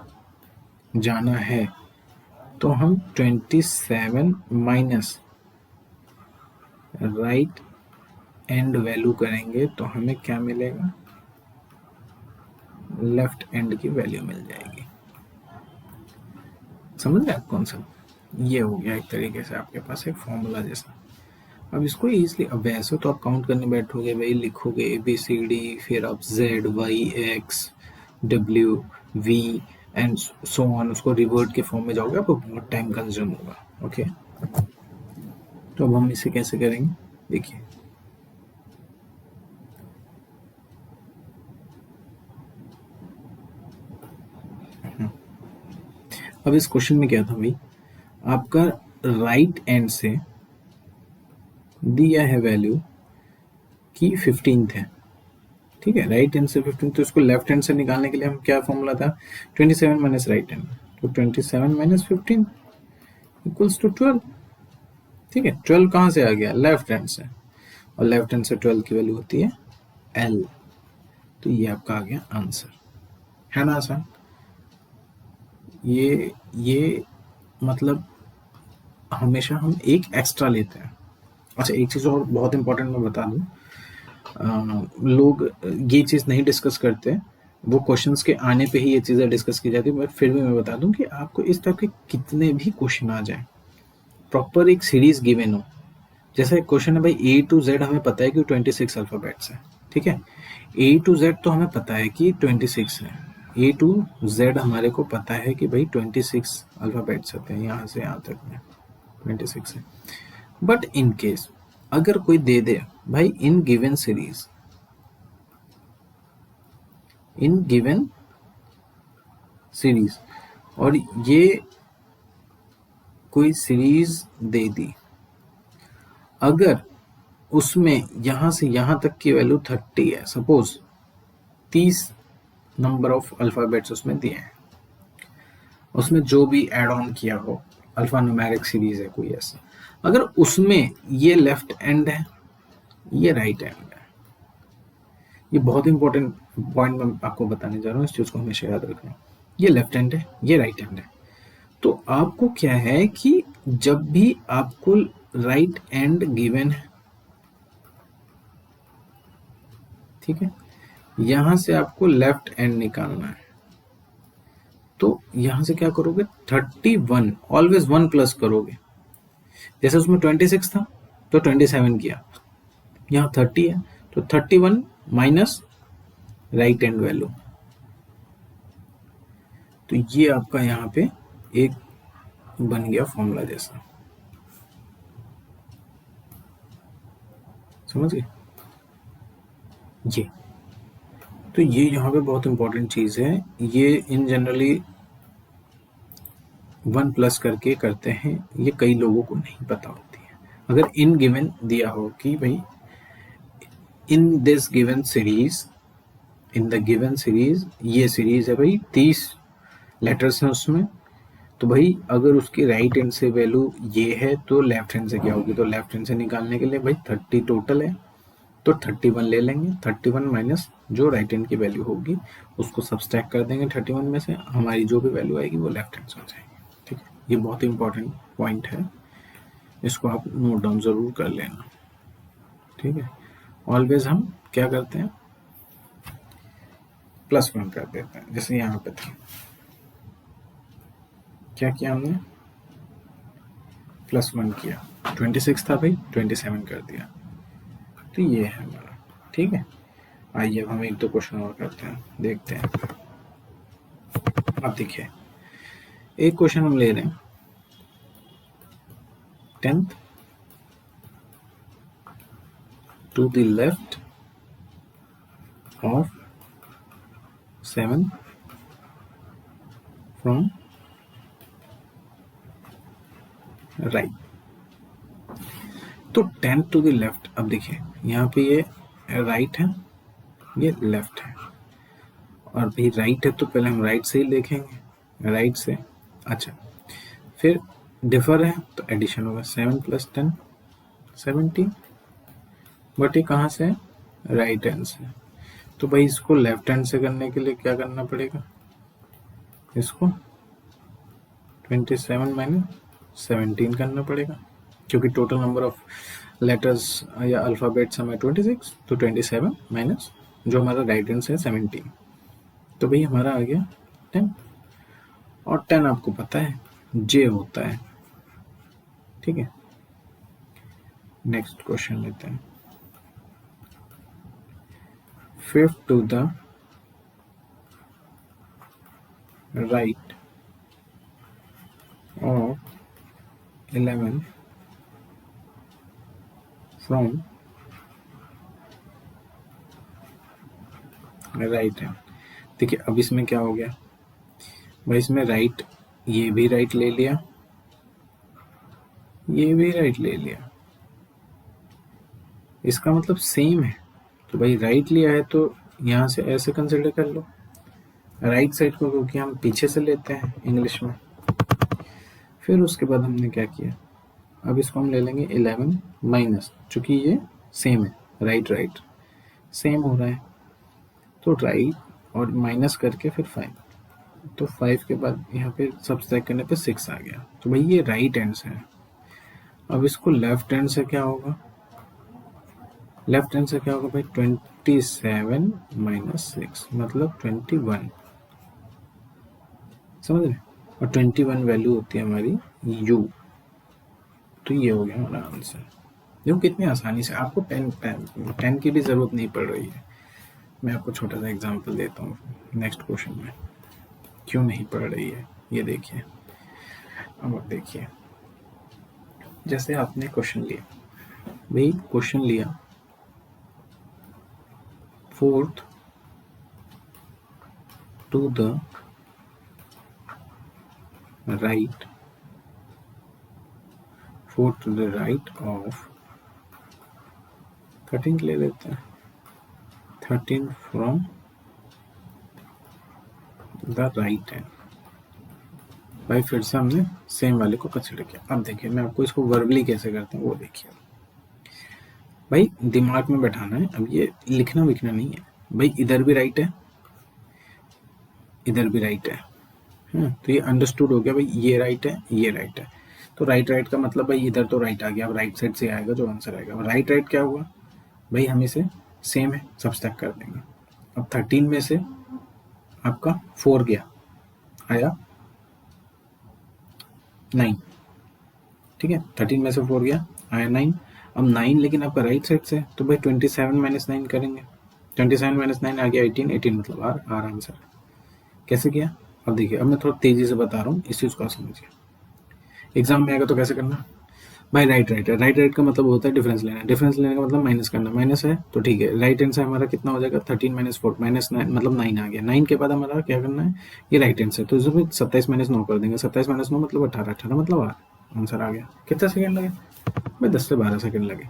जाना है तो हम 27 माइनस राइट एंड वैल्यू करेंगे तो हमें क्या मिलेगा, लेफ्ट एंड की वैल्यू मिल जाएगी। समझ रहे आप कॉन्सेप्ट, ये हो गया एक तरीके से आपके पास एक फॉर्मूला जैसा। अब इसको इजली, अब वैसे तो आप काउंट करने बैठोगे भाई, लिखोगे ABCD, फिर आप Z Y X W V and so on, उसको रिवर्ट के फॉर्म में जाओगे, आपको बहुत टाइम कंज्यूम होगा। ओके, तो अब हम इसे कैसे करेंगे, देखिए अब इस क्वेश्चन में क्या था भाई, आपका राइट एंड से दिया है वैल्यू कि 15 है। ठीक है, राइट हैंड से 15, तो इसको लेफ्ट हैंड से निकालने के लिए हम क्या फॉर्मूला था, 27 माइनस राइट हैंड, तो 27 माइनस 15 इक्वल्स टू 12। ठीक है, 12 कहाँ से आ गया, लेफ्ट हैंड से, और लेफ्ट हैंड से 12 की वैल्यू होती है L। तो ये आपका आ गया आंसर, है ना आसान। ये मतलब हमेशा हम एक एक्स्ट्रा लेते हैं। अच्छा, एक चीज और बहुत इंपॉर्टेंट मैं बता दूं, लोग ये चीज नहीं डिस्कस करते, वो क्वेश्चंस के आने पे ही ये चीजें डिस्कस की जाती है, बट फिर भी मैं बता दूं कि आपको इस टाइप के कितने भी क्वेश्चन आ जाए, प्रॉपर एक सीरीज गिवन हो। जैसे एक क्वेश्चन है भाई A to Z, हमें पता है कि 26 अल्फाबेट्स है। ठीक है, A to Z तो हमें पता है कि 26 है, A to Z हमारे को पता है कि भाई 26 अल्फाबेट्स होते हैं, यहाँ से यहाँ तक में 26 है। बट इन केस अगर कोई दे दे भाई in given series, in given series, और ये कोई सीरीज दे दी, अगर उसमें यहां से यहां तक की वैल्यू 30 है, सपोज 30 नंबर ऑफ अल्फाबेट्स उसमें दिए हैं, उसमें जो भी एड ऑन किया हो, अल्फा न्यूमेरिक सीरीज है कोई ऐसा, अगर उसमें ये लेफ्ट एंड है, ये राइट एंड है, ये बहुत इंपॉर्टेंट पॉइंट मैं आपको बताने जा रहा हूँ, इस चीज को हमेशा याद रखना, ये लेफ्ट हैंड है, ये राइट हैंड है। तो आपको क्या है कि जब भी आपको राइट एंड गिवन है, ठीक है, यहां से आपको लेफ्ट एंड निकालना है, तो यहां से क्या करोगे 31, ऑलवेज 1 प्लस करोगे। जैसे उसमें 26 था तो 27 किया, यहाँ 30 है तो 31 माइनस राइट हैंड वैल्यू। तो ये आपका यहाँ पे एक बन गया फॉर्मूला जैसा, समझ गए ये। तो ये यहाँ पे बहुत इंपॉर्टेंट चीज है, ये इन जनरली 1 प्लस करके करते हैं, ये कई लोगों को नहीं पता होती है। अगर इन गिवन दिया हो कि भाई in this given series, in the given series, ये सीरीज है भाई 30 लेटर्स हैं उसमें, तो भाई अगर उसकी राइट हैंड से वैल्यू ये है तो लेफ्ट हैंड से क्या होगी, तो लेफ्ट हैंड से निकालने के लिए भाई 30 टोटल है तो 31 ले लेंगे, 31 माइनस जो राइट हैंड की वैल्यू होगी उसको सब्सट्रैक्ट कर देंगे 31 में से, हमारी जो भी वैल्यू आएगी वो लेफ्ट हैंड से हो जाएगी। ठीक है, ये बहुत इंपॉर्टेंट पॉइंट है, इसको आप नोट डाउन जरूर कर लेना। ठीक है, ऑलवेज हम क्या करते हैं, +1 कर देते हैं। जैसे यहाँ पे था, क्या किया हमने, +1 किया, 26 था भाई 27 कर दिया, तो ये है हमारा। ठीक है, आइए अब हम एक दो क्वेश्चन और करते हैं, देखते हैं। अब देखिए एक क्वेश्चन हम ले रहे हैं 10th to the left of 7 from right। तो 10 टू द लेफ्ट, अब देखिए यहाँ पे ये राइट है, ये लेफ्ट है, और भाई राइट है तो पहले हम राइट से ही लिखेंगे, राइट से। अच्छा, फिर डिफर है तो एडिशन होगा, 7 + 10 17, बट ये कहाँ से है, राइट हैंड से। तो भाई इसको लेफ्ट हैंड से करने के लिए क्या करना पड़ेगा, इसको 27 - 17 करना पड़ेगा, क्योंकि टोटल नंबर ऑफ लेटर्स या अल्फाबेट्स हमें 26, तो 27 माइनस जो हमारा राइट हैंड से है 17, तो भाई हमारा आ गया 10, और 10 आपको पता है जे होता है। ठीक है, नेक्स्ट क्वेश्चन लेते हैं, 5th to the right of 11 from right hand. देखिए अब इसमें क्या हो गया भाई, इसमें राइट, ये भी राइट ले लिया, ये भी राइट ले लिया, इसका मतलब सेम है। तो भाई राइट लिया है तो यहाँ से ऐसे कंसिडर कर लो राइट साइड को, क्योंकि हम पीछे से लेते हैं इंग्लिश में। फिर उसके बाद हमने क्या किया, अब इसको हम ले लेंगे 11 माइनस, चूंकि ये सेम है, राइट राइट सेम हो रहा है, तो राइट और माइनस करके फिर 5, तो 5 के बाद यहाँ पे सब्सट्रैक्ट करने पे 6 आ गया, तो भाई ये राइट हैंड से है। अब इसको लेफ्ट हैंड से क्या होगा, लेफ्ट हैंड से क्या होगा भाई, 27 - 6 मतलब 21, समझ रहे, और 21 वैल्यू होती है हमारी u, तो ये हो गया हमारा आंसर। देखो कितनी आसानी से, आपको पेन की भी जरूरत नहीं पड़ रही है। मैं आपको छोटा सा एग्जांपल देता हूँ नेक्स्ट क्वेश्चन में, क्यों नहीं पड़ रही है ये देखिए। अब आप देखिए, जैसे आपने क्वेश्चन लिया, भाई क्वेश्चन लिया 4th to the right, 4th to the right of, cutting ले लेते हैं, 13 from the right hand। भाई फिर से हमने सेम वाले को कंसिडर किया। अब देखिए मैं आपको इसको वर्बली कैसे करते हैं वो देखिए, भाई दिमाग में बैठाना है, अब ये लिखना विखना नहीं है। भाई इधर भी राइट है, इधर भी राइट है, तो ये अंडरस्टूड हो गया भाई, ये राइट है, ये राइट है, तो राइट राइट का मतलब भाई इधर तो राइट आ गया, अब राइट साइड से आएगा जो आंसर आएगा। राइट राइट क्या हुआ भाई, हम इसे सेम है सब्सट्रैक्ट कर देंगे। अब 13 में से आपका 4 गया, आया 9, ठीक है, 13 में से 4 गया, आया 9। अब 9 लेकिन आपका राइट साइड से, तो भाई 27 - 9 करेंगे, 27 माइनस 9 आ गया 18, 18 मतलब आर आंसर। कैसे किया? अब देखिए, अब मैं थोड़ा तेजी से बता रहा हूँ, इस चीज़ को आप समझिए। एग्जाम में आएगा तो कैसे करना भाई, राइट का मतलब होता है डिफरेंस लेना। डिफरेंस लेने का मतलब माइनस करना। माइनस है तो ठीक है, राइट हैंड से हमारा कितना हो जाएगा 13 माइनस 4 माइनस 9 मतलब 9 आ गया। 9 के बाद हमारा क्या करना है, ये राइट हैंड से, तो इसमें 27 माइनस 9 कर देंगे। 27 माइनस 9 मतलब 18, 18 मतलब आंसर आ गया। कितना सेकंड लगे भाई? 10 से 12 सेकंड लगे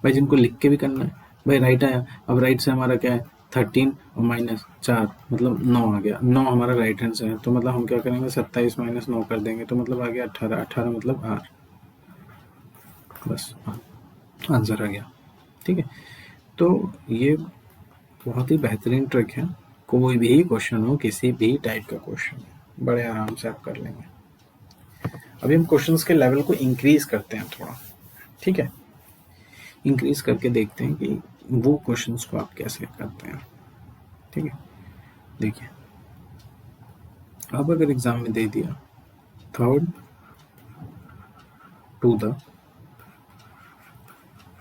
भाई। जिनको लिख के भी करना है भाई, राइट आया, अब राइट से हमारा क्या है 13 और माइनस 4 मतलब 9 आ गया। 9 हमारा राइट हैंड से है, तो मतलब हम क्या करेंगे 27 माइनस 9 कर देंगे, तो मतलब आ गया 18, 18 मतलब आर, बस आंसर आ गया। ठीक है, तो ये बहुत ही बेहतरीन ट्रिक है। कोई भी क्वेश्चन हो, किसी भी टाइप का क्वेश्चन, बड़े आराम से आप कर लेंगे। अभी हम क्वेश्चंस के लेवल को इंक्रीज करते हैं थोड़ा, ठीक है। इंक्रीज करके देखते हैं कि वो क्वेश्चंस को आप कैसे करते हैं, ठीक है। देखिए, अब अगर एग्जाम में दे दिया third to the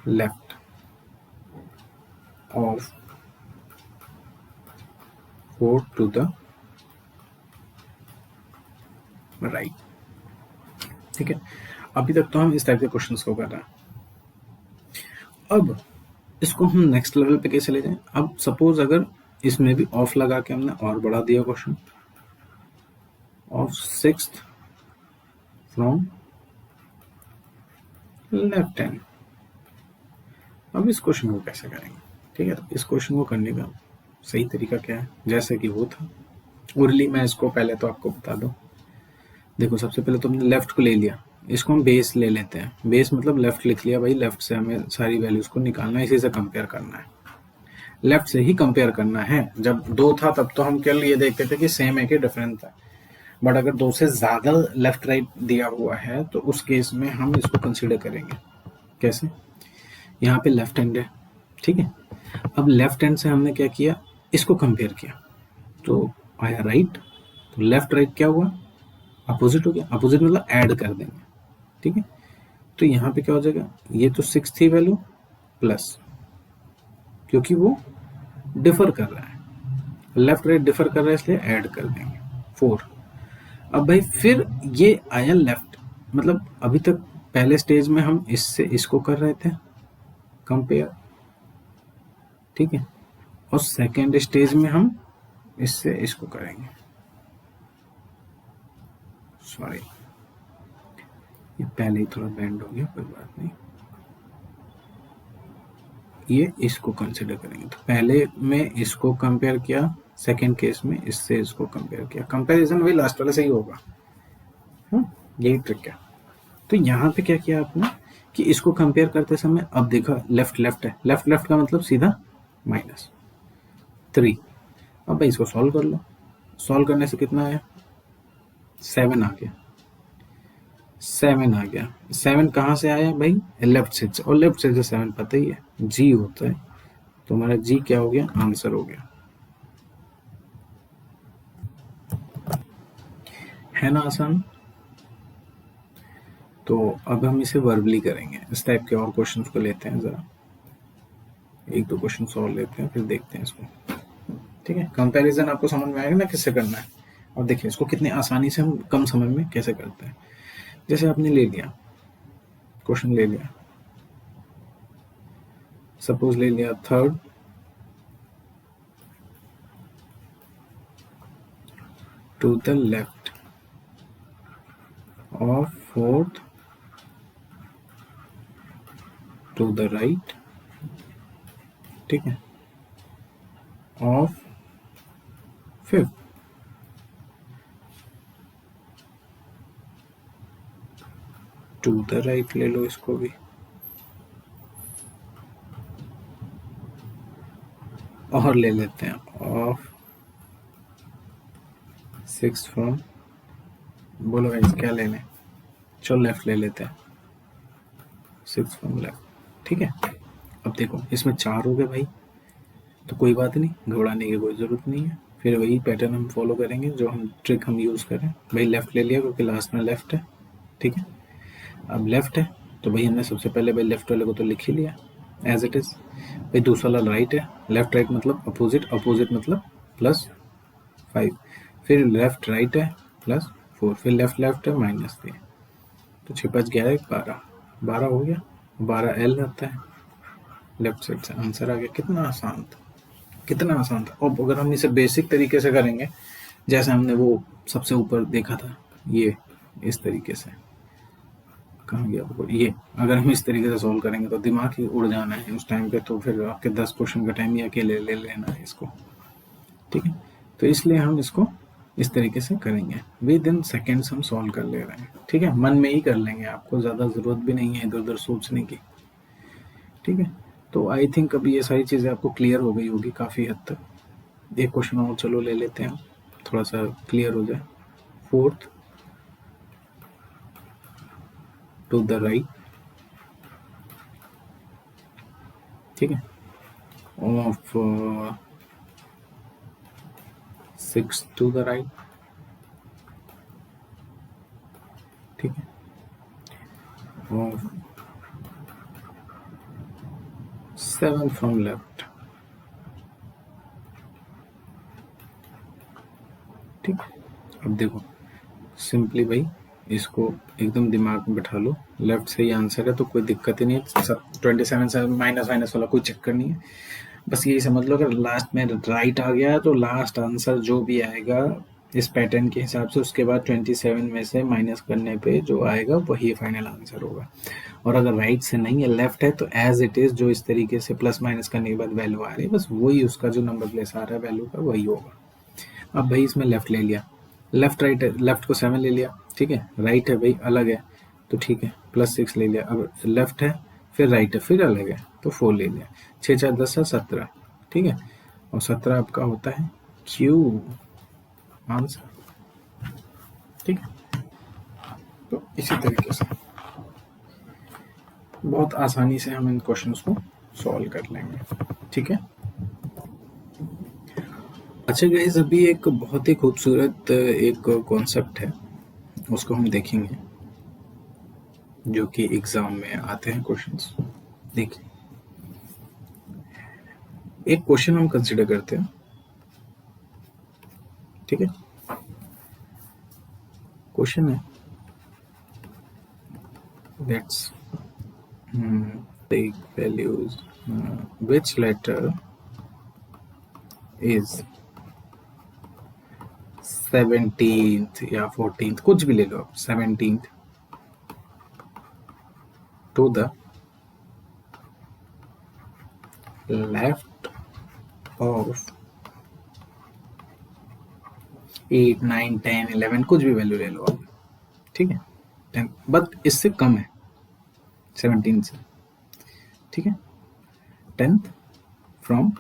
left of fourth to the right, ठीक है। अभी तक तो हम इस टाइप के क्वेश्चंस को कर रहे हैं। अब इसको हम नेक्स्ट लेवल पे कैसे ले जाएं? अब सपोज अगर इसमें भी ऑफ लगा के हमने और बढ़ा दिया question, of sixth from left hand. अब इस क्वेश्चन को कैसे करेंगे, ठीक है। तो इस क्वेश्चन को करने का सही तरीका क्या है, जैसे कि वो था उर्ली, मैं इसको पहले तो आपको बता दूं। देखो, सबसे पहले तो हमने लेफ्ट को ले लिया, इसको हम बेस ले लेते हैं। बेस मतलब लेफ्ट लिख लिया भाई, लेफ्ट से हमें सारी वैल्यूज को निकालना है, इसी से कंपेयर करना है। लेफ्ट से ही कंपेयर करना है। जब 2 था तब तो हम केवल ये देखते थे कि सेम है कि डिफरेंट था, बट अगर 2 से ज्यादा लेफ्ट राइट दिया हुआ है तो उस केस में हम इसको कंसीडर करेंगे। कैसे? यहाँ पे लेफ्ट हैंड है, ठीक है। अब लेफ्ट हैंड से हमने क्या किया, इसको कंपेयर किया, तो आया राइट। तो लेफ्ट राइट क्या हुआ, अपोजिट हो गया। अपोजिट मतलब ऐड कर देंगे, ठीक है। तो यहाँ पे क्या हो जाएगा, ये तो 6 थी वैल्यू प्लस, क्योंकि वो डिफर कर रहा है, लेफ्ट राइट डिफर कर रहा है, इसलिए ऐड कर देंगे 4। अब भाई फिर ये आया लेफ्ट, मतलब अभी तक पहले स्टेज में हम इससे इसको कर रहे थे कंपेयर, ठीक है। और सेकेंड स्टेज में हम इससे इसको करेंगे, सॉरी ये पहले ही थोड़ा बेंड हो गया, कोई बात नहीं। ये इसको कंसिडर करेंगे, तो पहले में इसको कंपेयर किया, सेकेंड केस में इससे इसको कंपेयर किया। कंपैरिजन वही लास्ट वाले से ही होगा, यही ट्रिक है। तो यहाँ पे क्या किया आपने कि इसको कंपेयर करते समय, अब देखा लेफ्ट लेफ्ट है, लेफ्ट लेफ्ट का मतलब सीधा -3। अब भाई इसको सॉल्व कर लो, सॉल्व करने से कितना आया 7 आ गया। 7 आ गया। 7 कहाँ से आया भाई, लेफ्ट साइड से, और लेफ्ट साइड से 7 पता ही है जी होता है, तो हमारा जी क्या हो गया, आंसर हो गया। है ना आसान। तो अब हम इसे वर्बली करेंगे। इस टाइप के और क्वेश्चंस को लेते हैं, जरा एक दो क्वेश्चन सॉल्व लेते हैं, फिर देखते हैं इसको, ठीक है। कंपैरिजन आपको समझ में आएगा ना किससे करना है। और देखिए इसको कितनी आसानी से हम कम समय में कैसे करते हैं। जैसे आपने ले लिया क्वेश्चन, ले लिया सपोज, ले लिया third to the left of fourth to the right, ठीक है, of fifth. To the right ले लो इसको भी, और ले लेते हैं ऑफ 6 फ्रॉम, बोलो गाइस क्या ले लें, चलो लेफ्ट ले लेते हैं, 6 फ्रॉम लेफ्ट, ठीक है। अब देखो इसमें 4 हो गए भाई, तो कोई बात नहीं, घबराने की कोई ज़रूरत नहीं है। फिर वही पैटर्न हम फॉलो करेंगे, जो हम ट्रिक हम यूज़ करें। भाई लेफ़्ट ले लिया क्योंकि लास्ट में लेफ़्ट है, ठीक है। अब लेफ़्ट है तो भाई हमने सबसे पहले भाई लेफ़्ट वाले को तो लिख ही लिया, एज इट इज। भाई दूसरा वाला राइट है, लेफ्ट राइट मतलब अपोजिट, अपोजिट मतलब +5, फिर लेफ्ट राइट है +4, फिर लेफ्ट लेफ्ट है -3, तो 6 5 11 12, 12 हो गया, 12 L आता है लेफ्ट साइड से, आंसर आ गया। कितना आसान था, कितना आसान था। और अगर हम इसे बेसिक तरीके से करेंगे, जैसे हमने वो सबसे ऊपर देखा था, ये इस तरीके से, कहाँ गया वो, ये अगर हम इस तरीके से सॉल्व करेंगे तो दिमाग ही उड़ जाना है उस टाइम पे, तो फिर आपके 10 क्वेश्चन का टाइम ही अकेले ले लेना है इसको, ठीक है। तो इसलिए हम इसको इस तरीके से करेंगे, विद इन सेकेंड्स हम सॉल्व कर ले रहे हैं, ठीक है। मन में ही कर लेंगे, आपको ज़्यादा ज़रूरत भी नहीं है इधर उधर सोचने की, ठीक है। तो आई थिंक अभी ये सारी चीज़ें आपको क्लियर हो गई होगी काफ़ी हद तक। एक क्वेश्चन और चलो ले लेते हैं, थोड़ा सा क्लियर हो जाए। 4th टू द राइट, ठीक है, ऑफ 6 टू द राइट, ठीक है, ऑफ 7 फ्रॉम लेफ्ट, ठीक। अब देखो सिंपली भाई इसको एकदम दिमाग में बैठा लो, लेफ्ट से ही आंसर है तो कोई दिक्कत ही नहीं है, सब 27 से माइनस माइनस वाला कोई चक्कर नहीं है। बस यही समझ लो अगर लास्ट में राइट आ गया तो लास्ट आंसर जो भी आएगा इस पैटर्न के हिसाब से, उसके बाद 27 में से माइनस करने पे जो आएगा वही फाइनल आंसर होगा। और अगर राइट से नहीं है, लेफ्ट है, तो एज इट इज जो इस तरीके से प्लस माइनस करने के बाद वैल्यू आ रही है, बस वही उसका जो नंबर प्लेस आ रहा है वैल्यू का वही होगा। अब भाई इसमें लेफ्ट ले लिया, लेफ्ट राइट है, लेफ्ट को 7 ले लिया, ठीक है, राइट है भाई अलग है तो ठीक है +6 ले लिया। अब लेफ्ट है फिर राइट है फिर अलग है तो 4 ले लिया, 6 4 10 17, ठीक है। और 17 आपका होता है क्यू आंसर, ठीक है। तो इसी तरीके से बहुत आसानी से हम इन क्वेश्चंस को सॉल्व कर लेंगे, ठीक है। अच्छा गाइस, अभी एक बहुत ही खूबसूरत एक कॉन्सेप्ट है, उसको हम देखेंगे, जो कि एग्जाम में आते हैं क्वेश्चंस। देखिए एक क्वेश्चन हम कंसिडर करते हैं, ठीक है। क्वेश्चन है, let's take values, which letter is 17th या 14th, कुछ भी ले लो आप, 17th to the left of 8 9 10 11, कुछ भी वैल्यू ले लो आप, ठीक है। 10 बट इससे कम है 17 से, ठीक है। 10th फ्रॉम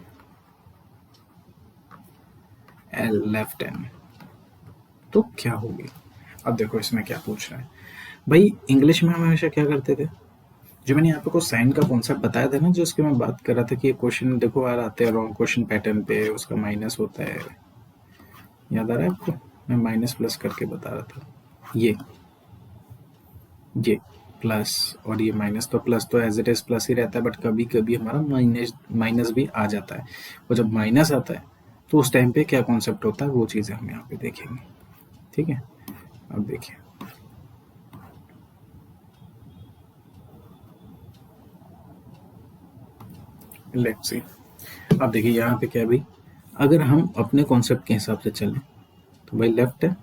लेफ्ट एंड, तो क्या होगी। अब देखो इसमें क्या पूछ रहा है भाई। इंग्लिश में हम हमेशा क्या करते थे, जो मैंने यहाँ पे को साइन का कॉन्सेप्ट बताया था ना, जो उसकी मैं बात कर रहा था कि ये क्वेश्चन देखो यार आते हैं रॉन्ग क्वेश्चन पैटर्न पे, उसका माइनस होता है, याद आ रहा है आपको, मैं माइनस प्लस करके बता रहा था, ये प्लस और ये माइनस, तो प्लस तो एज इट इज प्लस ही रहता है, बट कभी कभी हमारा माइनस भी आ जाता है। और जब माइनस आता है तो उस टाइम पे क्या कॉन्सेप्ट होता है वो चीज़ें हम यहाँ पे देखेंगे, ठीक है। अब देखिए लेट्स सी, अब देखिए यहाँ पे क्या भाई, अगर हम अपने कॉन्सेप्ट के हिसाब से चलें तो भाई लेफ्ट है,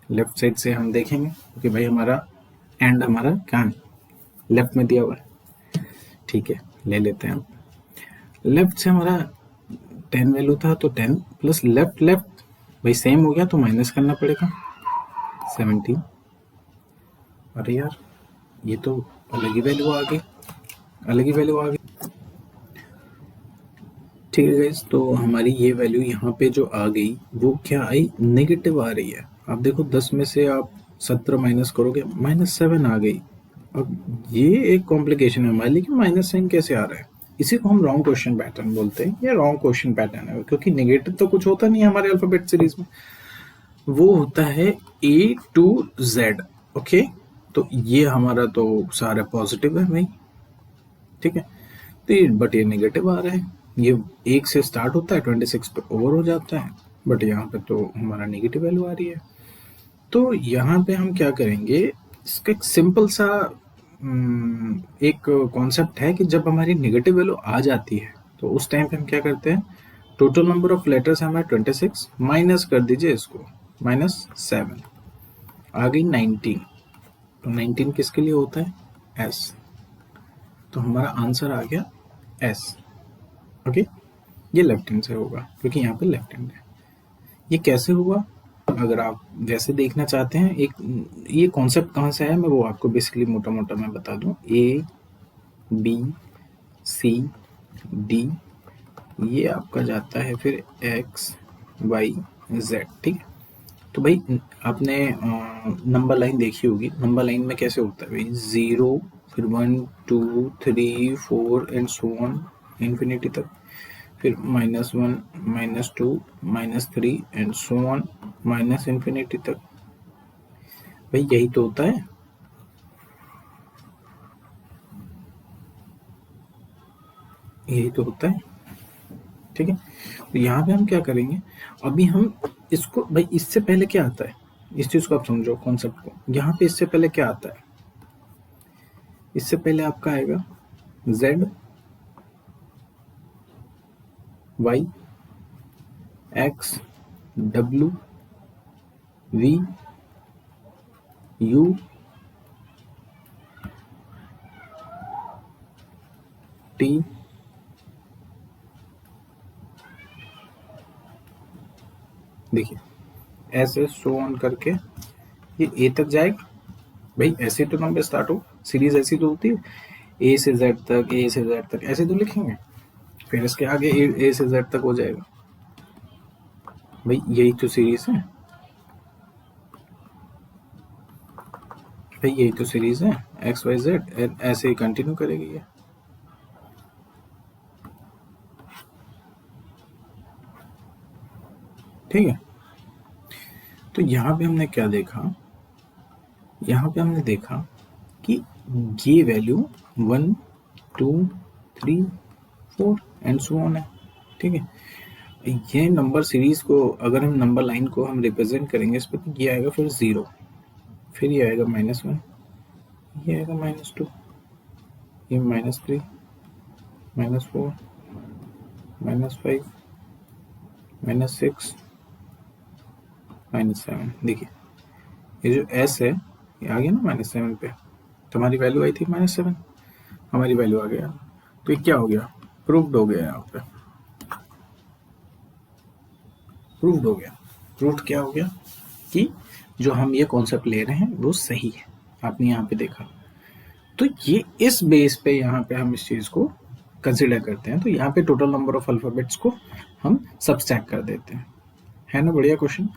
लेफ्ट साइड से हम देखेंगे क्योंकि भाई हमारा एंड हमारा क्या लेफ्ट में दिया हुआ है, ठीक है, ले लेते हैं हम। लेफ्ट से हमारा 10 वैल्यू था तो 10 प्लस लेफ्ट लेफ्ट भाई सेम हो गया तो माइनस करना पड़ेगा 17। अरे यार ये तो अलग ही वैल्यू आ गई, अलग ही वैल्यू आ गई, ठीक है गाइस। तो हमारी ये वैल्यू यहाँ पे जो आ गई वो क्या आई, नेगेटिव आ रही है। आप देखो 10 में से आप 17 माइनस करोगे -7 आ गई। अब ये एक कॉम्प्लिकेशन है हमारे लिए कि माइनस साइन कैसे आ रहा है, इसी को हम रॉन्ग क्वेश्चन पैटर्न बोलते हैं, या रॉन्ग क्वेश्चन पैटर्न है, क्योंकि नेगेटिव तो कुछ होता नहीं है हमारे अल्फाबेट सीरीज में, वो होता है A to Z, ओके। तो ये हमारा तो सारा पॉजिटिव है भाई, ठीक है। तो ये बट ये नेगेटिव आ रहा है, ये 1 से स्टार्ट होता है 26 पे ओवर हो जाता है, बट यहाँ पे तो हमारा नेगेटिव वैल्यू आ रही है। तो यहाँ पे हम क्या करेंगे, इसका एक सिंपल सा एक कॉन्सेप्ट है कि जब हमारी नेगेटिव वैल्यू आ जाती है तो उस टाइम पे हम क्या करते हैं, टोटल नंबर ऑफ लेटर्स हमारे 26 माइनस कर दीजिए इसको, -7 आ गई 19। तो 19 किसके लिए होता है, एस। तो हमारा आंसर आ गया एस। ओके, ये लेफ्ट हैंड से होगा क्योंकि यहाँ पे लेफ्ट हैंड है। ये कैसे हुआ, अगर आप वैसे देखना चाहते हैं, एक ये कॉन्सेप्ट कहाँ से है मैं वो आपको बेसिकली मोटा मोटा मैं बता दूं। ए बी सी डी, ये आपका जाता है फिर एक्स वाई जेड, ठीक है। तो भाई आपने नंबर लाइन देखी होगी, नंबर लाइन में कैसे होता है भाई, 0 फिर 1 2 3 4 एंड सो ऑन इन्फिनिटी तक, फिर -1 -2 -3 and so on minus infinity तक। भाई यही तो होता है, यही तो होता है, ठीक है। तो यहाँ पे हम क्या करेंगे, अभी हम इसको, भाई इससे पहले क्या आता है, इस चीज को आप समझो कॉन्सेप्ट को। यहाँ पे इससे पहले क्या आता है, इससे पहले आपका आएगा z y x w v u t देखिए ऐसे सो ऑन करके ये ए तक जाएगा। भाई ऐसे तो नंबर स्टार्ट हो, सीरीज ऐसी तो होती है, ए से जेड तक, ए से जेड तक, ऐसे तो लिखेंगे, फिर इसके आगे ए से जेड तक हो जाएगा। भाई यही तो सीरीज है, भाई यही तो सीरीज है, एक्स वाई जेड ऐसे ही कंटिन्यू करेगी ये। ठीक है। तो यहाँ पे हमने क्या देखा, यहाँ पे हमने देखा कि ये वैल्यू 1 2 3 4 एंड सो ऑन है, ठीक है। ये नंबर सीरीज को अगर हम नंबर लाइन को हम रिप्रेजेंट करेंगे इस पर, तो ये आएगा फिर 0, फिर ये आएगा -1, ये आएगा -2, ये -3 -4 -5 -6 -7। देखिए ये जो s है ये आ गया ना -7 पे, तो हमारी वैल्यू आई थी -7, हमारी वैल्यू आ गया। तो ये क्या हो गया, प्रूव्ड हो गया, यहाँ पे प्रूव्ड हो गया। प्रूव्ड क्या हो गया कि जो हम ये कॉन्सेप्ट ले रहे हैं वो सही है, आपने यहाँ पे देखा। तो ये इस बेस पे यहाँ पे हम इस चीज को कंसिडर करते हैं। तो यहाँ पे टोटल नंबर ऑफ अल्फाबेट्स को हम सबट्रैक्ट कर देते हैं, है ना। बढ़िया क्वेश्चन,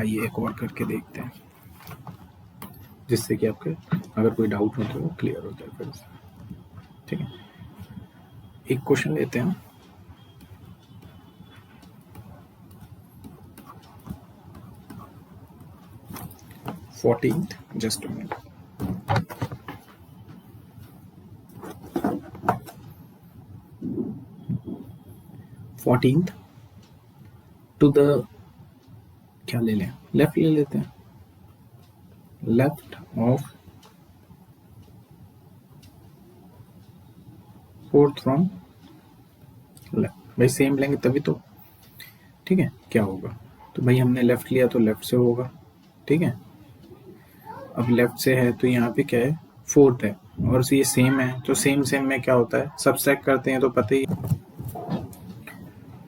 आइए एक और करके देखते हैं, जिससे कि आपके अगर कोई डाउट हो तो वो क्लियर हो जाए फिर से, ठीक है। एक क्वेश्चन लेते हैं, just a minute. To the, क्या ले लें, लेफ्ट ले लेते हैं, left of 4th from left. भाई सेम लेंगे तभी तो, ठीक है। क्या होगा, तो भाई हमने लेफ्ट लिया तो लेफ्ट से होगा, ठीक है। अब लेफ्ट से है तो यहाँ पे क्या है, 4th है, और ये सेम है, तो सेम सेम में क्या होता है, सबट्रैक्ट करते हैं तो पता ही।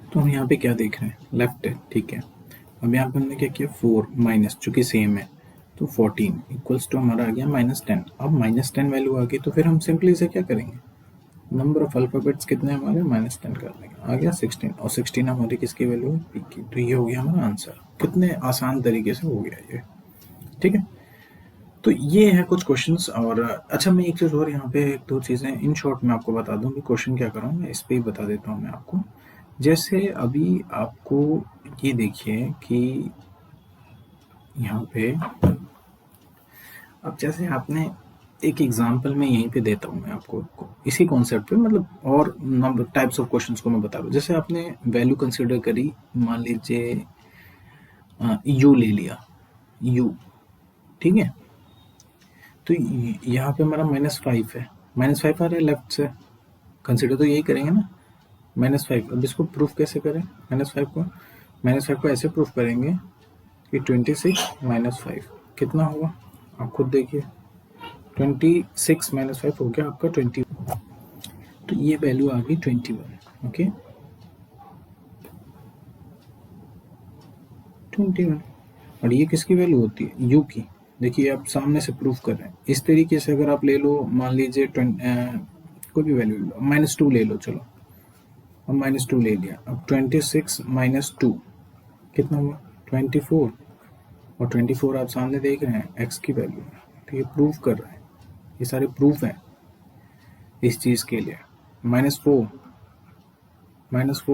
तो हम यहाँ पे क्या देख रहे हैं, लेफ्ट है, ठीक है। अब यहाँ पे हमने क्या किया, 4 माइनस, चूंकि सेम है तो 14 इक्वल्स टू हमारा आ गया -10। अब -10 वैल्यू आ गई तो फिर हम सिंपली इसे क्या करेंगे, नंबर ऑफ अल्फाबेट्स कितने हमारे, -10 कर देंगे, आ गया 16, और 16 हमारी किसकी वैल्यू है, पी की। तो ये हो गया हमारा आंसर, कितने आसान तरीके से हो गया ये, ठीक है। तो ये है कुछ क्वेश्चंस। और अच्छा, मैं एक चीज़ और यहाँ पे 2 चीज़ें इन शॉर्ट में आपको बता दूँ कि क्वेश्चन क्या कर रहा हूँ मैं, इस पर ही बता देता हूँ मैं आपको। जैसे अभी आपको ये देखिए कि यहाँ पे अब जैसे आपने एक एग्जांपल मैं यहीं पे देता हूँ मैं आपको इसी कॉन्सेप्ट पे, मतलब और नंबर टाइप्स ऑफ क्वेश्चंस को मैं बता रहा हूँ। जैसे आपने वैल्यू कंसिडर करी, मान लीजिए यू ले लिया, यू, ठीक है। तो यहाँ पे हमारा -5 है, -5 आ रहा है लेफ्ट से, कंसिडर तो यही करेंगे ना, -5। अब इसको प्रूफ कैसे करें, -5 को ऐसे प्रूफ करेंगे कि 26 -5 कितना होगा, आप खुद देखिए। 26 -5 हो गया आपका 20, तो ये वैल्यू आ गई 21। ओके, 21। और ये किसकी वैल्यू होती है, यू की। देखिए आप सामने से प्रूफ कर रहे हैं। इस तरीके से अगर आप ले लो, मान लीजिए कोई भी वैल्यू लो, -2 ले लो, चलो अब -2 ले लिया। अब 26 -2 कितना हुआ, 24। और 24 आप सामने देख रहे हैं एक्स की वैल्यू है, तो ये प्रूफ कर रहा है, ये सारे प्रूफ हैं इस चीज के लिए। -4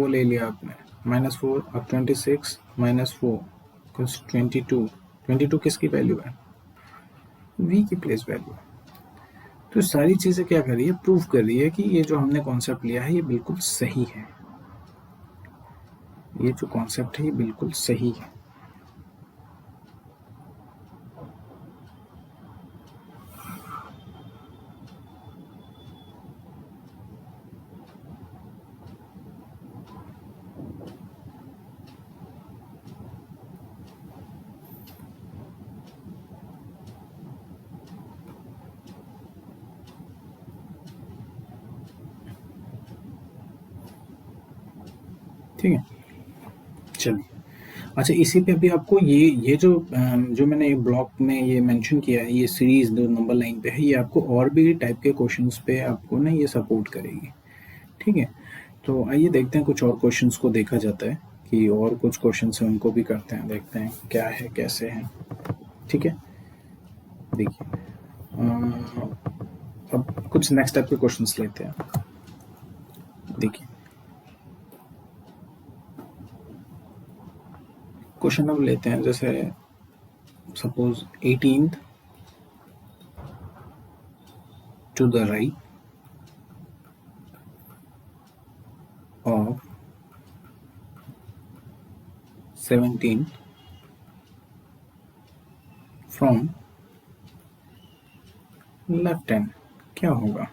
ले लिया आपने, -4। अब 26 -4 कुछ 22। 22 किसकी वैल्यू है, v की प्लेस वैल्यू है। तो सारी चीजें क्या कर रही है, प्रूफ कर रही है कि ये जो हमने कॉन्सेप्ट लिया है ये बिल्कुल सही है, ये जो कॉन्सेप्ट है ये बिल्कुल सही है। ठीक है, चलिए। अच्छा, इसी पे अभी आपको ये जो मैंने ये ब्लॉक में ये मेंशन किया है, ये सीरीज जो नंबर लाइन पे है, ये आपको और भी टाइप के क्वेश्चंस पे आपको ना ये सपोर्ट करेगी। ठीक है, तो आइए देखते हैं कुछ और क्वेश्चंस को देखा जाता है कि और कुछ क्वेश्चंस हैं उनको भी करते हैं, देखते हैं क्या है कैसे है। ठीक है, देखिए अब कुछ नेक्स्ट टाइप के क्वेश्चंस लेते हैं। देखिए क्वेश्चन अब लेते हैं, जैसे suppose 18th to the right of 17 from left hand क्या होगा।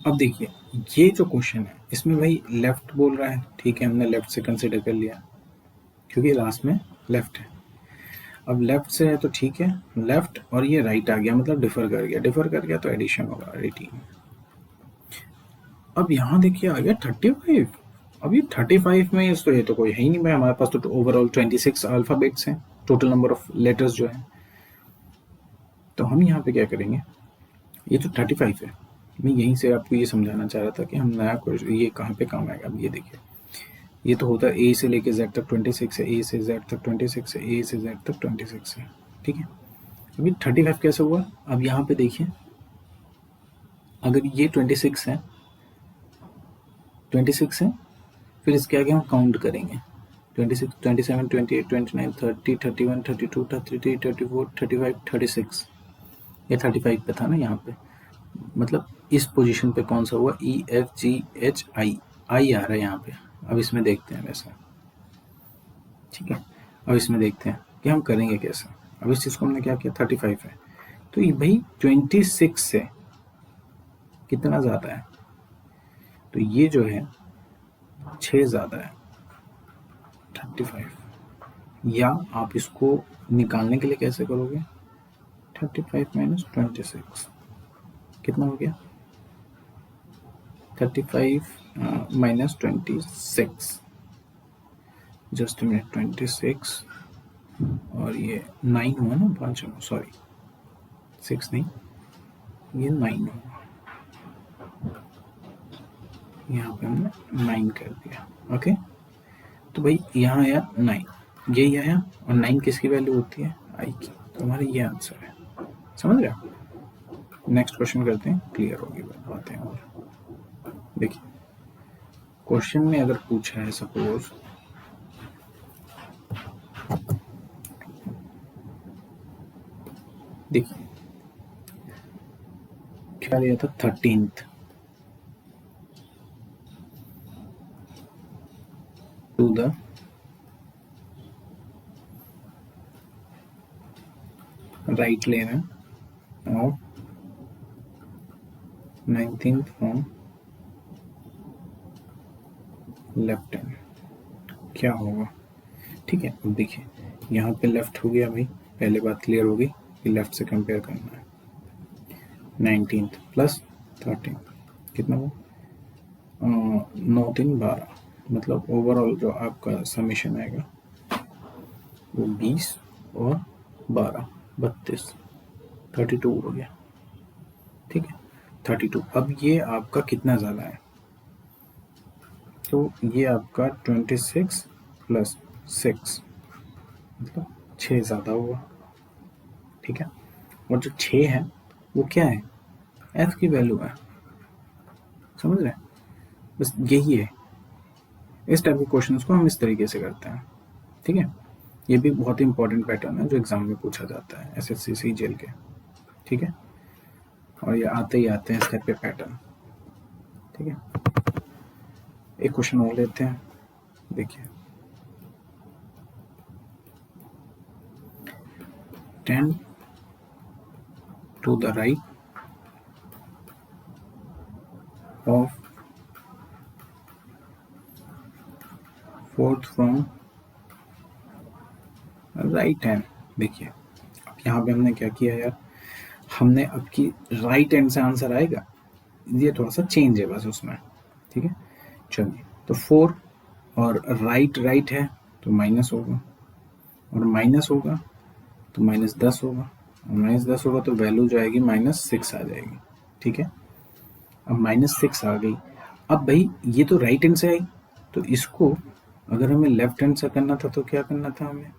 अब देखिए ये जो क्वेश्चन है इसमें भाई लेफ्ट बोल रहा है, ठीक है, हमने लेफ्ट से कंसिडर कर लिया क्योंकि लास्ट में लेफ्ट है। अब लेफ्ट से है तो ठीक है, लेफ्ट और ये राइट आ गया, मतलब डिफर कर गया, डिफर कर गया तो एडिशन होगा 18। अब यहाँ देखिए आ गया 35। अब ये 35 में तो ये तो कोई है ही नहीं भाई, हमारे पास तो ओवरऑल 26 अल्फाबेट्स हैं, टोटल नंबर ऑफ लेटर्स जो है। तो हम यहाँ पे क्या करेंगे, ये तो 35 है, मैं यहीं से आपको ये समझाना चाह रहा था कि हम नया ये कहाँ पे काम आएगा। अब ये देखिए ये तो होता है ए से लेके जेड तक 26 है, ए से जेड तक 26 है, ए से जेड तक 26 है, ठीक है। अभी 35 कैसे हुआ, अब यहाँ पे देखिए अगर ये 26 है, 26 है, फिर इसके आगे हम काउंट करेंगे 26, 27, 28, 29, 30, 31, 32, 33, 34, 35, 36। ये 35 पे था ना यहाँ पे, मतलब इस पोजीशन पे कौन सा हुआ, ई एफ जी एच आई, आई आ रहा है यहाँ पे। अब इसमें देखते हैं वैसा, ठीक है। अब इसमें देखते हैं कि हम करेंगे कैसे। अब इस चीज़ को हमने क्या किया, 35 है, तो ये भाई 26 से कितना ज़्यादा है, तो ये जो है 6 ज़्यादा है 35। या आप इसको निकालने के लिए कैसे करोगे, 35 माइनस 26 कितना हो गया, 35 माइनस 26, जस्ट मिनट, 26 और ये 9 हुआ ना, 5 हुआ, सॉरी 6 नहीं, ये 9 हुआ, यहाँ पे हमने 9 कर दिया। ओके, तो भाई यहाँ आया 9, यही आया, और 9 किसकी वैल्यू होती है, आई की, तो हमारा ये आंसर है। समझ रहे हो, नेक्स्ट क्वेश्चन करते हैं, क्लियर होगी बातें। और देखिए क्वेश्चन में अगर पूछा है सपोज देखिए क्या दिया था 13th टू द राइट लेन और 19th फ्रॉम लेफ्ट हैंड। क्या होगा? ठीक है, अब देखिए यहाँ पे लेफ्ट हो गया भाई, पहले बात क्लियर होगी कि लेफ्ट से कंपेयर करना है। 19th प्लस 13 कितना हुआ? 9 3 12, मतलब ओवरऑल जो आपका समीशन आएगा वो 20 और 12 32 32 हो गया। ठीक है, 32। अब ये आपका कितना ज़्यादा है? तो ये आपका 26 प्लस 6 मतलब 6 ज़्यादा होगा। ठीक है, और जो 6 है वो क्या है? एफ की वैल्यू है, समझ रहे हैं? बस यही है। इस टाइप के क्वेश्चंस को हम इस तरीके से करते हैं। ठीक है, ये भी बहुत ही इंपॉर्टेंट पैटर्न है जो एग्जाम में पूछा जाता है एसएससी सीजीएल के। ठीक है, और ये आते ही आते हैं इस टाइप के पैटर्न। ठीक है, एक क्वेश्चन और लेते हैं, देखिए 10 to the right of 4th from right hand. देखिए अब यहाँ पे हमने क्या किया यार, हमने अब की राइट हैंड से आंसर आएगा, ये थोड़ा सा चेंज है बस उसमें। ठीक है, चलिए तो 4 और राइट राइट है तो माइनस होगा, और माइनस होगा तो -10 होगा, और -10 होगा तो वैल्यू जो आएगी -6 आ जाएगी। ठीक है, अब -6 आ गई। अब भाई ये तो राइट हैंड से आई, तो इसको अगर हमें लेफ्ट हैंड से करना था तो क्या करना था हमें?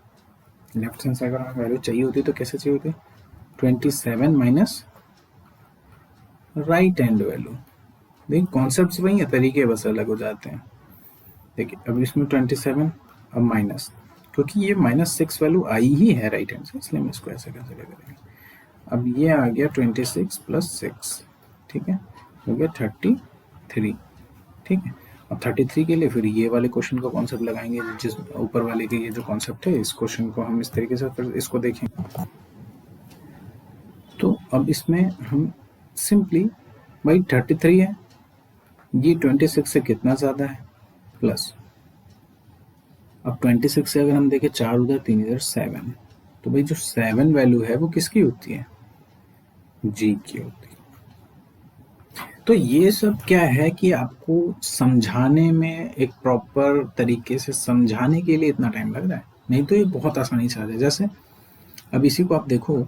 लेफ्ट हैंड से अगर हमें वैल्यू चाहिए होती तो कैसे चाहिए होती? 27 माइनस राइट हैंड वैल्यू। देखिए कॉन्सेप्ट वही है, तरीके बस अलग हो जाते हैं। देखिए अब इसमें 27, अब माइनस, क्योंकि ये -6 वैल्यू आई ही है राइट हैंड से, इसलिए हम इसको ऐसे कंसिडर करेंगे। अब ये आ गया 26 प्लस 6, ठीक है, हो गया 33। ठीक है, अब 33 के लिए फिर ये वाले क्वेश्चन का कॉन्सेप्ट लगाएंगे, जिस ऊपर वाले के ये जो कॉन्सेप्ट है, इस क्वेश्चन को हम इस तरीके से फिर इसको देखेंगे। तो अब इसमें हम सिंपली भाई 33 है, ये 26 से कितना ज़्यादा है? प्लस, अब 26 से अगर हम देखें 4 उधर 3 इधर 7, तो भाई जो 7 वैल्यू है वो किसकी होती है? जी की होती है। तो ये सब क्या है कि आपको समझाने में, एक प्रॉपर तरीके से समझाने के लिए इतना टाइम लग रहा है, नहीं तो ये बहुत आसानी से आ जाए। जैसे अब इसी को आप देखो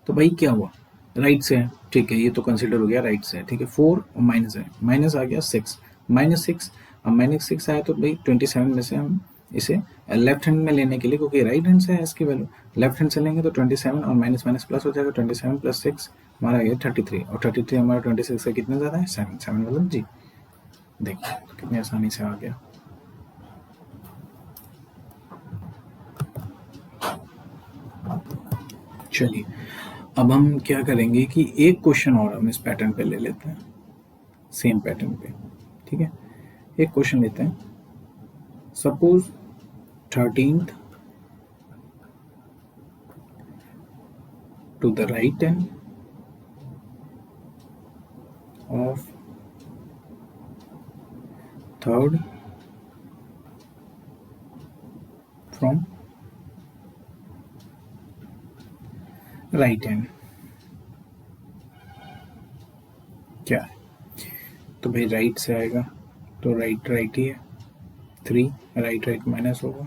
तो भाई क्या हुआ, राइट से है, ठीक है, ये तो कंसिडर हो गया राइट से है, ठीक है, 4 और माइनस है, माइनस आ गया 6, -6, अब -6 आया तो भाई 27 में से हम इसे लेफ्ट हैंड में लेने के लिए, क्योंकि राइट हैंड से है इसकी वैल्यू, लेफ्ट हैंड से लेंगे तो 27 और माइनस माइनस प्लस हो जाएगा, 27 प्लस 6 हमारा आ गया 33, और 33 हमारा 26 से कितना ज़्यादा है? 7 मतलब जी। देखिए तो कितनी आसानी से आ गया। चलिए अब हम क्या करेंगे कि एक क्वेश्चन और हम इस पैटर्न पे ले लेते हैं, सेम पैटर्न पे। ठीक है, एक क्वेश्चन लेते हैं, suppose 13th to the right hand of 3rd from right hand। क्या है? तो भाई राइट से आएगा तो राइट राइट ही है, 3 राइट राइट माइनस होगा,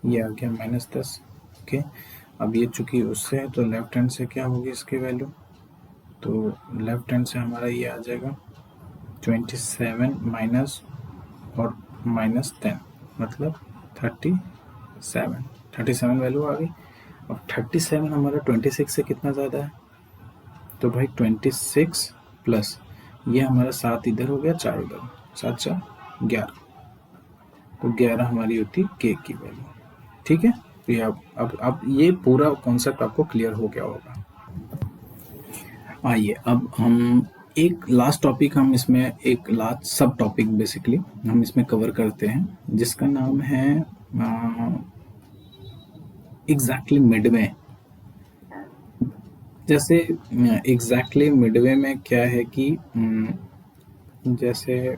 ये आ गया -10। ओके, अब ये चूंकि उससे है तो लेफ्ट हैंड से क्या होगी इसकी वैल्यू? तो लेफ्ट हैंड से हमारा ये आ जाएगा 27 माइनस और -10 मतलब 37 वैल्यू आ गई। अब 37 हमारा 26 से कितना ज़्यादा है? तो भाई 26 प्लस ये हमारा 7 इधर हो गया, 4 उधर, 7 4 11, तो 11 हमारी होती है के की वैल्यू। ठीक है, तो ये अब ये पूरा कॉन्सेप्ट आपको क्लियर हो गया होगा। आइए अब हम एक लास्ट टॉपिक, हम इसमें एक लास्ट सब टॉपिक बेसिकली हम इसमें कवर करते हैं, जिसका नाम है एग्जैक्टली मिडवे। जैसे एग्जैक्टली मिडवे में क्या है कि जैसे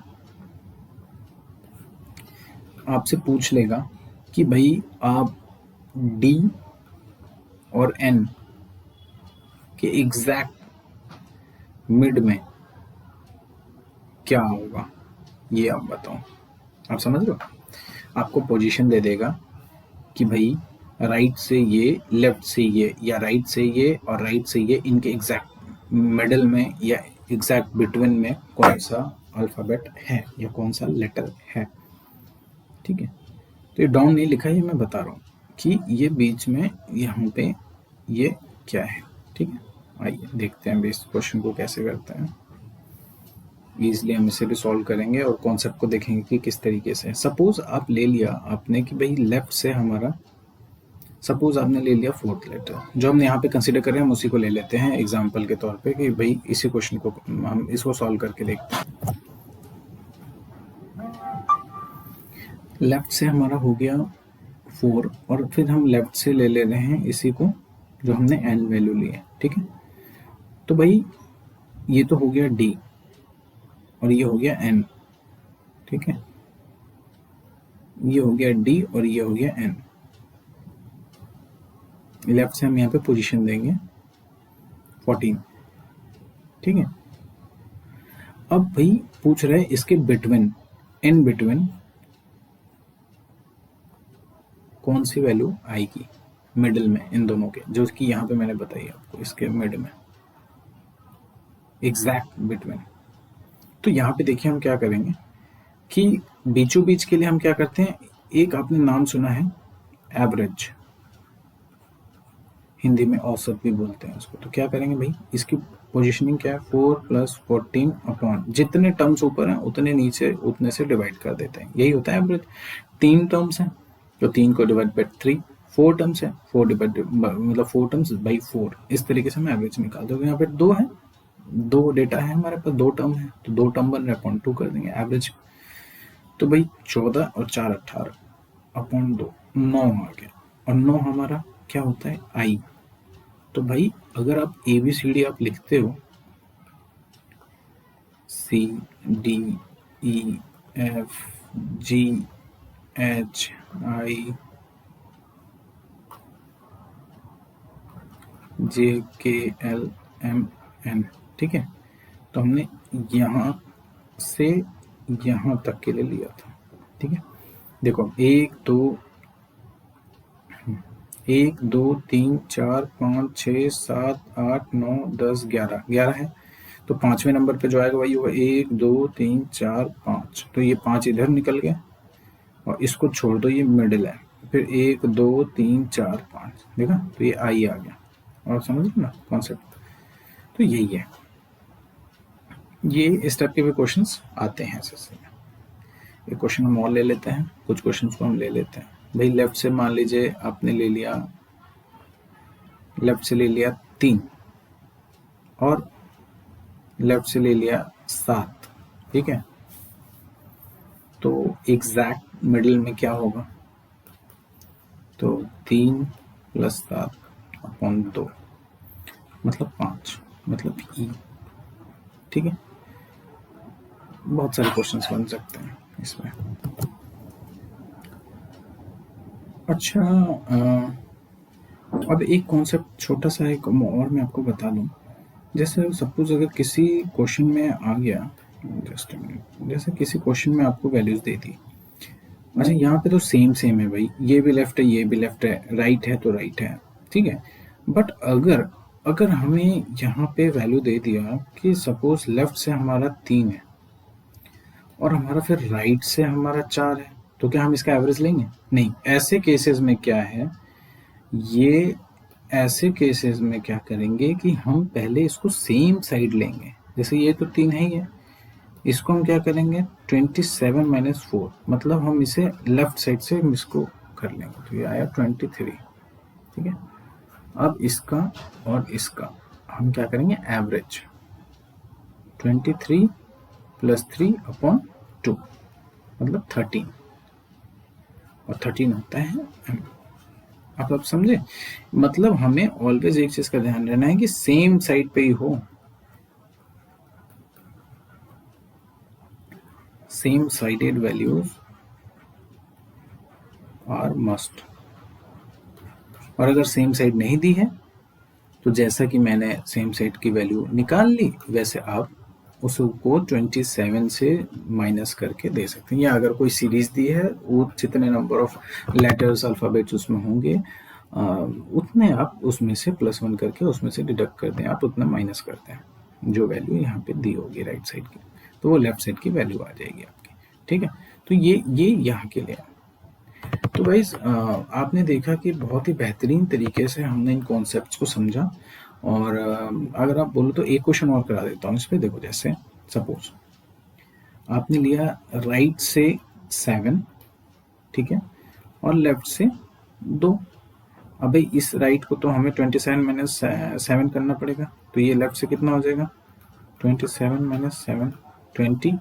आपसे पूछ लेगा कि भाई आप डी और एन के एग्जैक्ट मिड में क्या होगा, ये आप बताओ। आप समझ लो, आपको पोजीशन दे देगा कि भाई राइट से ये, लेफ्ट से ये, या राइट से ये और राइट से ये, इनके एग्जैक्ट मिडल में या एग्जैक्ट बिटवीन में कौन सा अल्फाबेट है या कौन सा लेटर है। ठीक है, तो ये डाउन नहीं लिखा है, ये मैं बता रहा हूँ कि ये बीच में यहाँ पे ये क्या है। ठीक है, आइए देखते हैं इस क्वेश्चन को कैसे करते हैं। इजिली हम इसे भी सॉल्व करेंगे और कॉन्सेप्ट को देखेंगे कि किस तरीके से। सपोज आप ले लिया आपने कि भाई लेफ्ट से हमारा, सपोज आपने ले लिया फोर्थ लेटर, जो हम यहाँ पे कंसीडर कर रहे हैं हम उसी को ले लेते हैं एग्जांपल के तौर पे कि भाई इसी क्वेश्चन को हम इसको सॉल्व करके देखते हैं। लेफ्ट से हमारा हो गया 4 और फिर हम लेफ्ट से ले रहे हैं इसी को जो हमने एन वैल्यू ली है। ठीक है, तो भाई ये तो हो गया डी और ये हो गया एन। ठीक है, ये हो गया डी और ये हो गया एन। लेफ्ट से हम यहाँ पे पोजीशन देंगे 14। ठीक है, अब भाई पूछ रहे हैं इसके बिटवीन, इन बिटवीन कौन सी वैल्यू आएगी मिडिल में, इन दोनों के, जो कि यहाँ पे मैंने बताई आपको, इसके मिड में एग्जैक्ट बिटवीन। तो यहाँ पे देखिए हम क्या करेंगे कि बीचों बीच के लिए हम क्या करते हैं, एक आपने नाम सुना है एवरेज, हिंदी में औसत भी बोलते हैं उसको। तो क्या करेंगे भाई, इसकी पोजीशनिंग क्या है, 4 + 14 अपॉन जितने टर्म्स ऊपर हैं उतने नीचे उतने से डिवाइड कर देते हैं, यही होता है एवरेज। 3 टर्म्स हैं तो 3 को डिवाइड बाई 3, 4 टर्म्स है 4 डिवाइड मतलब 4 टर्म्स बाई 4, इस तरीके से हम एवरेज निकालते हैं। यहाँ पे 2 है, 2 डेटा है हमारे पास, 2 टर्म है तो 2 टर्म बन रहे अपॉन 2 कर देंगे एवरेज। तो भाई 14 और 4 18 अपॉन 2 9 आ गया, और 9 हमारा क्या होता है आई। तो भाई अगर आप ABCD आप लिखते हो CDEFGHIJKLMN, ठीक है, तो हमने यहाँ से यहाँ तक के लिए लिया था। ठीक है, देखो 1 2 3 4 5 6 7 8 9 10 11 है। तो 5वें नंबर पे जो आएगा वही होगा 1 2 3 4 5, तो ये 5 इधर निकल गया और इसको छोड़ दो, ये मिडिल है, फिर 1 2 3 4 5, देखा, तो ये आई आ गया। और समझ लो ना कॉन्सेप्ट, तो यही है। ये इस टाइप के भी क्वेश्चंस आते हैं। एक क्वेश्चन हम और ले लेते हैं, कुछ क्वेश्चंस को हम ले लेते हैं। भाई लेफ्ट से मान लीजिए आपने ले लिया, लेफ्ट से ले लिया 3 और लेफ्ट से ले लिया 7। ठीक है, तो एग्जैक्ट मिडिल में क्या होगा, तो 3 + 7 अपॉन 2 मतलब 5, मतलब ई। ठीक है, बहुत सारे क्वेश्चंस बन सकते हैं इसमें। अच्छा, अब एक कॉन्सेप्ट छोटा सा एक और मैं आपको बता दूं। जैसे सपोज अगर किसी क्वेश्चन में आ गया, जस्ट अ मिनट, जैसे किसी क्वेश्चन में आपको वैल्यूज दे दी, अच्छा यहाँ पे तो सेम है भाई, ये भी लेफ्ट है ये भी लेफ्ट है, राइट है तो राइट है। ठीक है, बट अगर हमें यहाँ पे वैल्यू दे दिया कि सपोज लेफ्ट से हमारा 3 है और हमारा फिर राइट से हमारा 4 है, तो क्या हम इसका एवरेज लेंगे? नहीं। ऐसे केसेस में क्या है, ये ऐसे केसेस में क्या करेंगे कि हम पहले इसको सेम साइड लेंगे। जैसे ये तो 3 है ही है, इसको हम क्या करेंगे 27 - 4, मतलब हम इसे लेफ्ट साइड से हम इसको कर लेंगे, तो ये आया 23। ठीक है, अब इसका और इसका हम क्या करेंगे, एवरेज 23 + 3/2 मतलब 13, और 13 होता है m। आप समझे, मतलब हमें ऑलवेज एक चीज का ध्यान रहना है कि सेम साइड पे ही हो, same sided values are must. और अगर सेम साइड नहीं दी है तो जैसा कि मैंने सेम साइड की वैल्यू निकाल ली, वैसे आप उसको 27 से माइनस करके दे सकते हैं। या अगर कोई सीरीज दी है, वो जितने नंबर ऑफ लेटर्स अल्फाबेट्स उसमें होंगे उतने आप उसमें से +1 करके उसमें से डिडक्ट कर दें, आप उतना माइनस करते हैं जो वैल्यू यहाँ पे दी होगी राइट साइड की, तो वो लेफ्ट साइड की वैल्यू आ जाएगी आपकी। ठीक है, तो ये यहाँ के लिए। तो गाइस आपने देखा कि बहुत ही बेहतरीन तरीके से हमने इन कॉन्सेप्ट्स को समझा। और अगर आप बोलो तो एक क्वेश्चन और करा देता हूँ इस पे। देखो, जैसे सपोज आपने लिया राइट से 7, ठीक है, और लेफ्ट से 2। अब भाई इस राइट को तो हमें 27 - 7 करना पड़ेगा, तो ये लेफ्ट से कितना हो जाएगा, 27 - 7 20,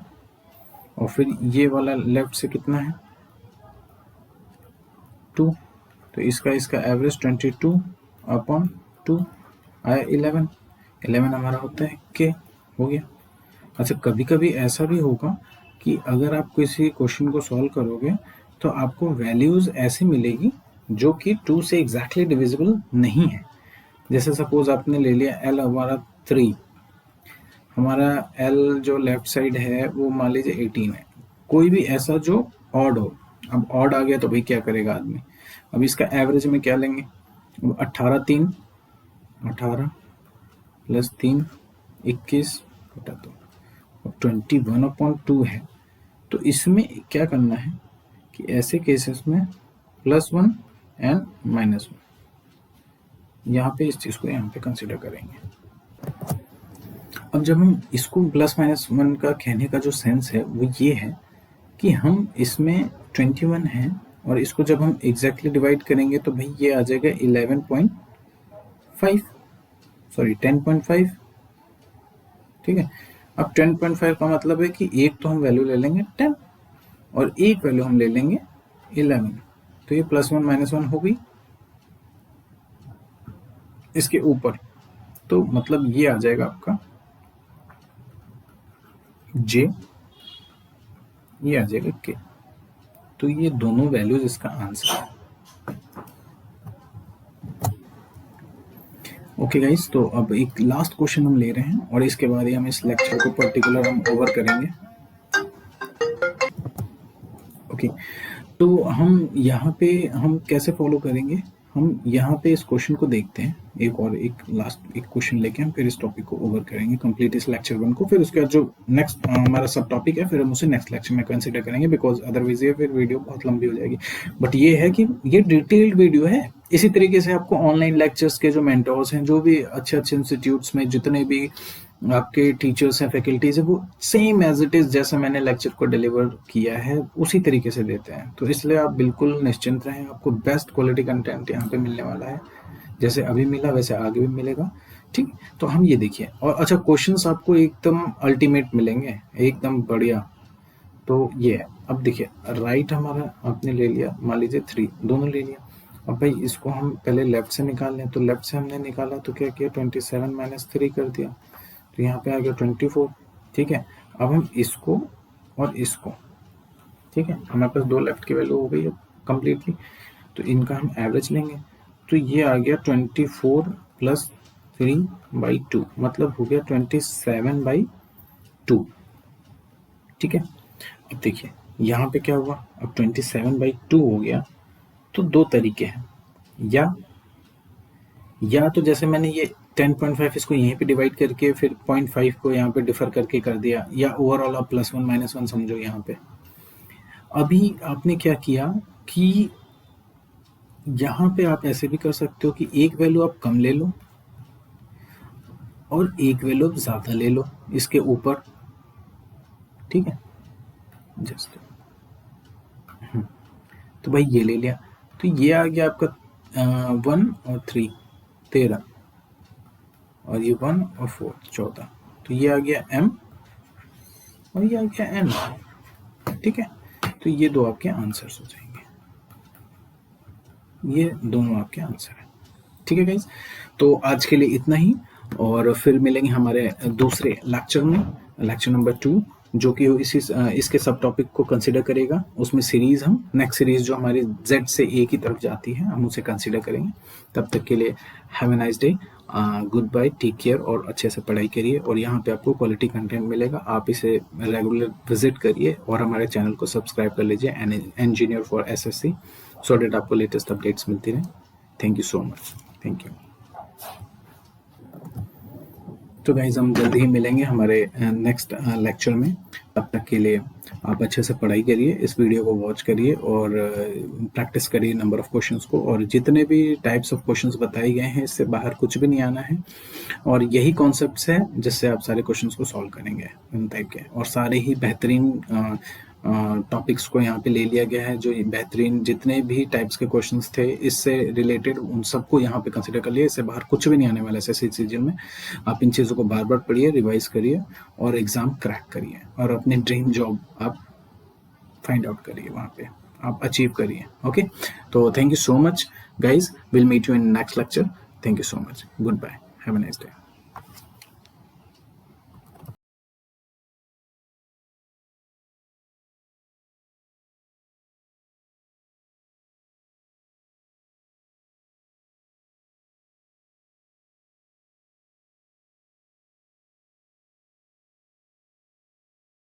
और फिर ये वाला लेफ्ट से कितना है 2, तो इसका एवरेज 22/2 आया 11। 11 हमारा होता है के, हो गया। अच्छा, कभी कभी ऐसा भी होगा कि अगर आप किसी क्वेश्चन को सॉल्व करोगे तो आपको वैल्यूज ऐसी मिलेगी जो कि 2 से एग्जैक्टली डिविजिबल नहीं है। जैसे सपोज आपने ले लिया एल हमारा 3, हमारा एल जो लेफ्ट साइड है वो मान लीजिए 18 है, कोई भी ऐसा जो ऑड हो। अब ऑड आ गया तो भाई क्या करेगा आदमी, अब इसका एवरेज में क्या लेंगे, 18 3 18 + 3 21 बटा 2, अब 21/2 है। तो इसमें क्या करना है कि ऐसे केसेस में +1 एंड -1, यहाँ पे इस चीज को यहाँ पे कंसिडर करेंगे। अब जब हम इसको +-1 का कहने का जो सेंस है वो ये है कि हम इसमें 21 है, और इसको जब हम एग्जैक्टली डिवाइड करेंगे तो भाई ये आ जाएगा 11.5, सॉरी 10.5। ठीक है, अब 10.5 का मतलब है कि एक तो हम वैल्यू ले लेंगे 10 और एक वैल्यू हम ले लेंगे 11, तो ये +1 - 1 हो गई इसके ऊपर, तो मतलब ये आ जाएगा आपका जे, ये आ जाएगा के। तो ये दोनों वैल्यूज इसका आंसर है। ओके गाइस, तो अब एक लास्ट क्वेश्चन हम ले रहे हैं और इसके बाद ही हम इस लेक्चर को पर्टिकुलर हम ओवर करेंगे। ओके, तो हम यहाँ पे हम कैसे फॉलो करेंगे, हम यहाँ पे इस क्वेश्चन को देखते हैं, एक लास्ट एक क्वेश्चन लेके हम फिर इस टॉपिक को ओवर करेंगे, कंप्लीट इस लेक्चर 1 को। फिर उसके बाद जो नेक्स्ट हमारा सब टॉपिक है फिर हम उसे नेक्स्ट लेक्चर में कंसिडर करेंगे, बिकॉज अदरवाइज ये फिर वीडियो बहुत लंबी हो जाएगी। बट ये है कि ये डिटेल्ड वीडियो है। इसी तरीके से आपको ऑनलाइन लेक्चर्स के जो मेंटोर्स हैं, जो भी अच्छे अच्छे इंस्टीट्यूट्स में जितने भी आपके टीचर्स हैं, फैकल्टीज है, वो सेम एज इट इज जैसे मैंने लेक्चर को डिलीवर किया है उसी तरीके से देते हैं। तो इसलिए आप बिल्कुल निश्चिंत रहें, आपको बेस्ट क्वालिटी कंटेंट यहाँ पे मिलने वाला है, जैसे अभी मिला वैसे आगे भी मिलेगा। ठीक, तो हम ये देखिए, और अच्छा क्वेश्चंस आपको एकदम अल्टीमेट मिलेंगे, एकदम बढ़िया। तो ये है, अब देखिए राइट हमारा आपने ले लिया, मान लीजिए 3, दोनों ले लिया। अब भाई इसको हम पहले लेफ्ट से निकाल लें, तो लेफ्ट से हमने निकाला तो क्या किया, 27 - 3 कर दिया, तो यहाँ पे आ गया 24। ठीक है, अब हम इसको और इसको, ठीक है, हमारे पास 2 लेफ्ट की वैल्यू हो गई है कंप्लीटली, तो इनका हम एवरेज लेंगे, तो ये आ गया 24 + 3/2, मतलब हो गया 27/2। ठीक है, अब देखिए यहाँ पे क्या हुआ, अब 27/2 हो गया, तो 2 तरीके हैं, या तो जैसे मैंने ये 10.5 इसको यहीं पे डिवाइड करके फिर 0.5 को यहाँ पे डिफर करके कर दिया, या ओवरऑल आप +1 - 1 समझो यहाँ पे। अभी आपने क्या किया कि यहाँ पे आप ऐसे भी कर सकते हो कि एक वैल्यू आप कम ले लो और एक वैल्यू आप ज्यादा ले लो इसके ऊपर। ठीक है, जस्ट तो भाई ये ले लिया, तो ये आ गया आपका 1 और 3 13, और ये 1 और 4 14, तो ये आ गया m और ये आ गया n। ठीक है, तो ये दो आपके आंसर्स हो जाएंगे, ये दोनों आपके आंसर है। ठीक है गाइज, तो आज के लिए इतना ही, और फिर मिलेंगे हमारे दूसरे लेक्चर में, लेक्चर नंबर 2, जो कि इसके सब टॉपिक को कंसिडर करेगा। उसमें सीरीज, हम नेक्स्ट सीरीज जो हमारी Z से A की तरफ जाती है, हम उसे कंसिडर करेंगे। तब तक के लिए have a nice day, goodbye, take care, और अच्छे से पढ़ाई करिए। और यहाँ पे आपको क्वालिटी कंटेंट मिलेगा, आप इसे रेगुलर विजिट करिए और हमारे चैनल को सब्सक्राइब कर लीजिए, engineer for SSC, so that आपको लेटेस्ट अपडेट्स मिलती रहे। Thank you so much, thank you. तो गाइज हम जल्दी ही मिलेंगे हमारे नेक्स्ट लेक्चर में। तब तक के लिए आप अच्छे से पढ़ाई करिए, इस वीडियो को वॉच करिए और प्रैक्टिस करिए नंबर ऑफ क्वेश्चंस को, और जितने भी टाइप्स ऑफ क्वेश्चंस बताए गए हैं इससे बाहर कुछ भी नहीं आना है, और यही कॉन्सेप्ट्स है जिससे आप सारे क्वेश्चंस को सॉल्व करेंगे इन टाइप के। और सारे ही बेहतरीन टॉपिक्स को यहाँ पे ले लिया गया है, जो बेहतरीन जितने भी टाइप्स के क्वेश्चंस थे इससे रिलेटेड, उन सबको यहाँ पे कंसिडर कर लिया। इससे बाहर कुछ भी नहीं आने वाला है सीजन में। आप इन चीज़ों को बार बार पढ़िए, रिवाइज करिए और एग्जाम क्रैक करिए, और अपनी ड्रीम जॉब आप फाइंड आउट करिए, वहाँ पे आप अचीव करिए। ओके, तो thank you so much guys, will meet you in next lecture. Thank you so much, goodbye, have a nice day.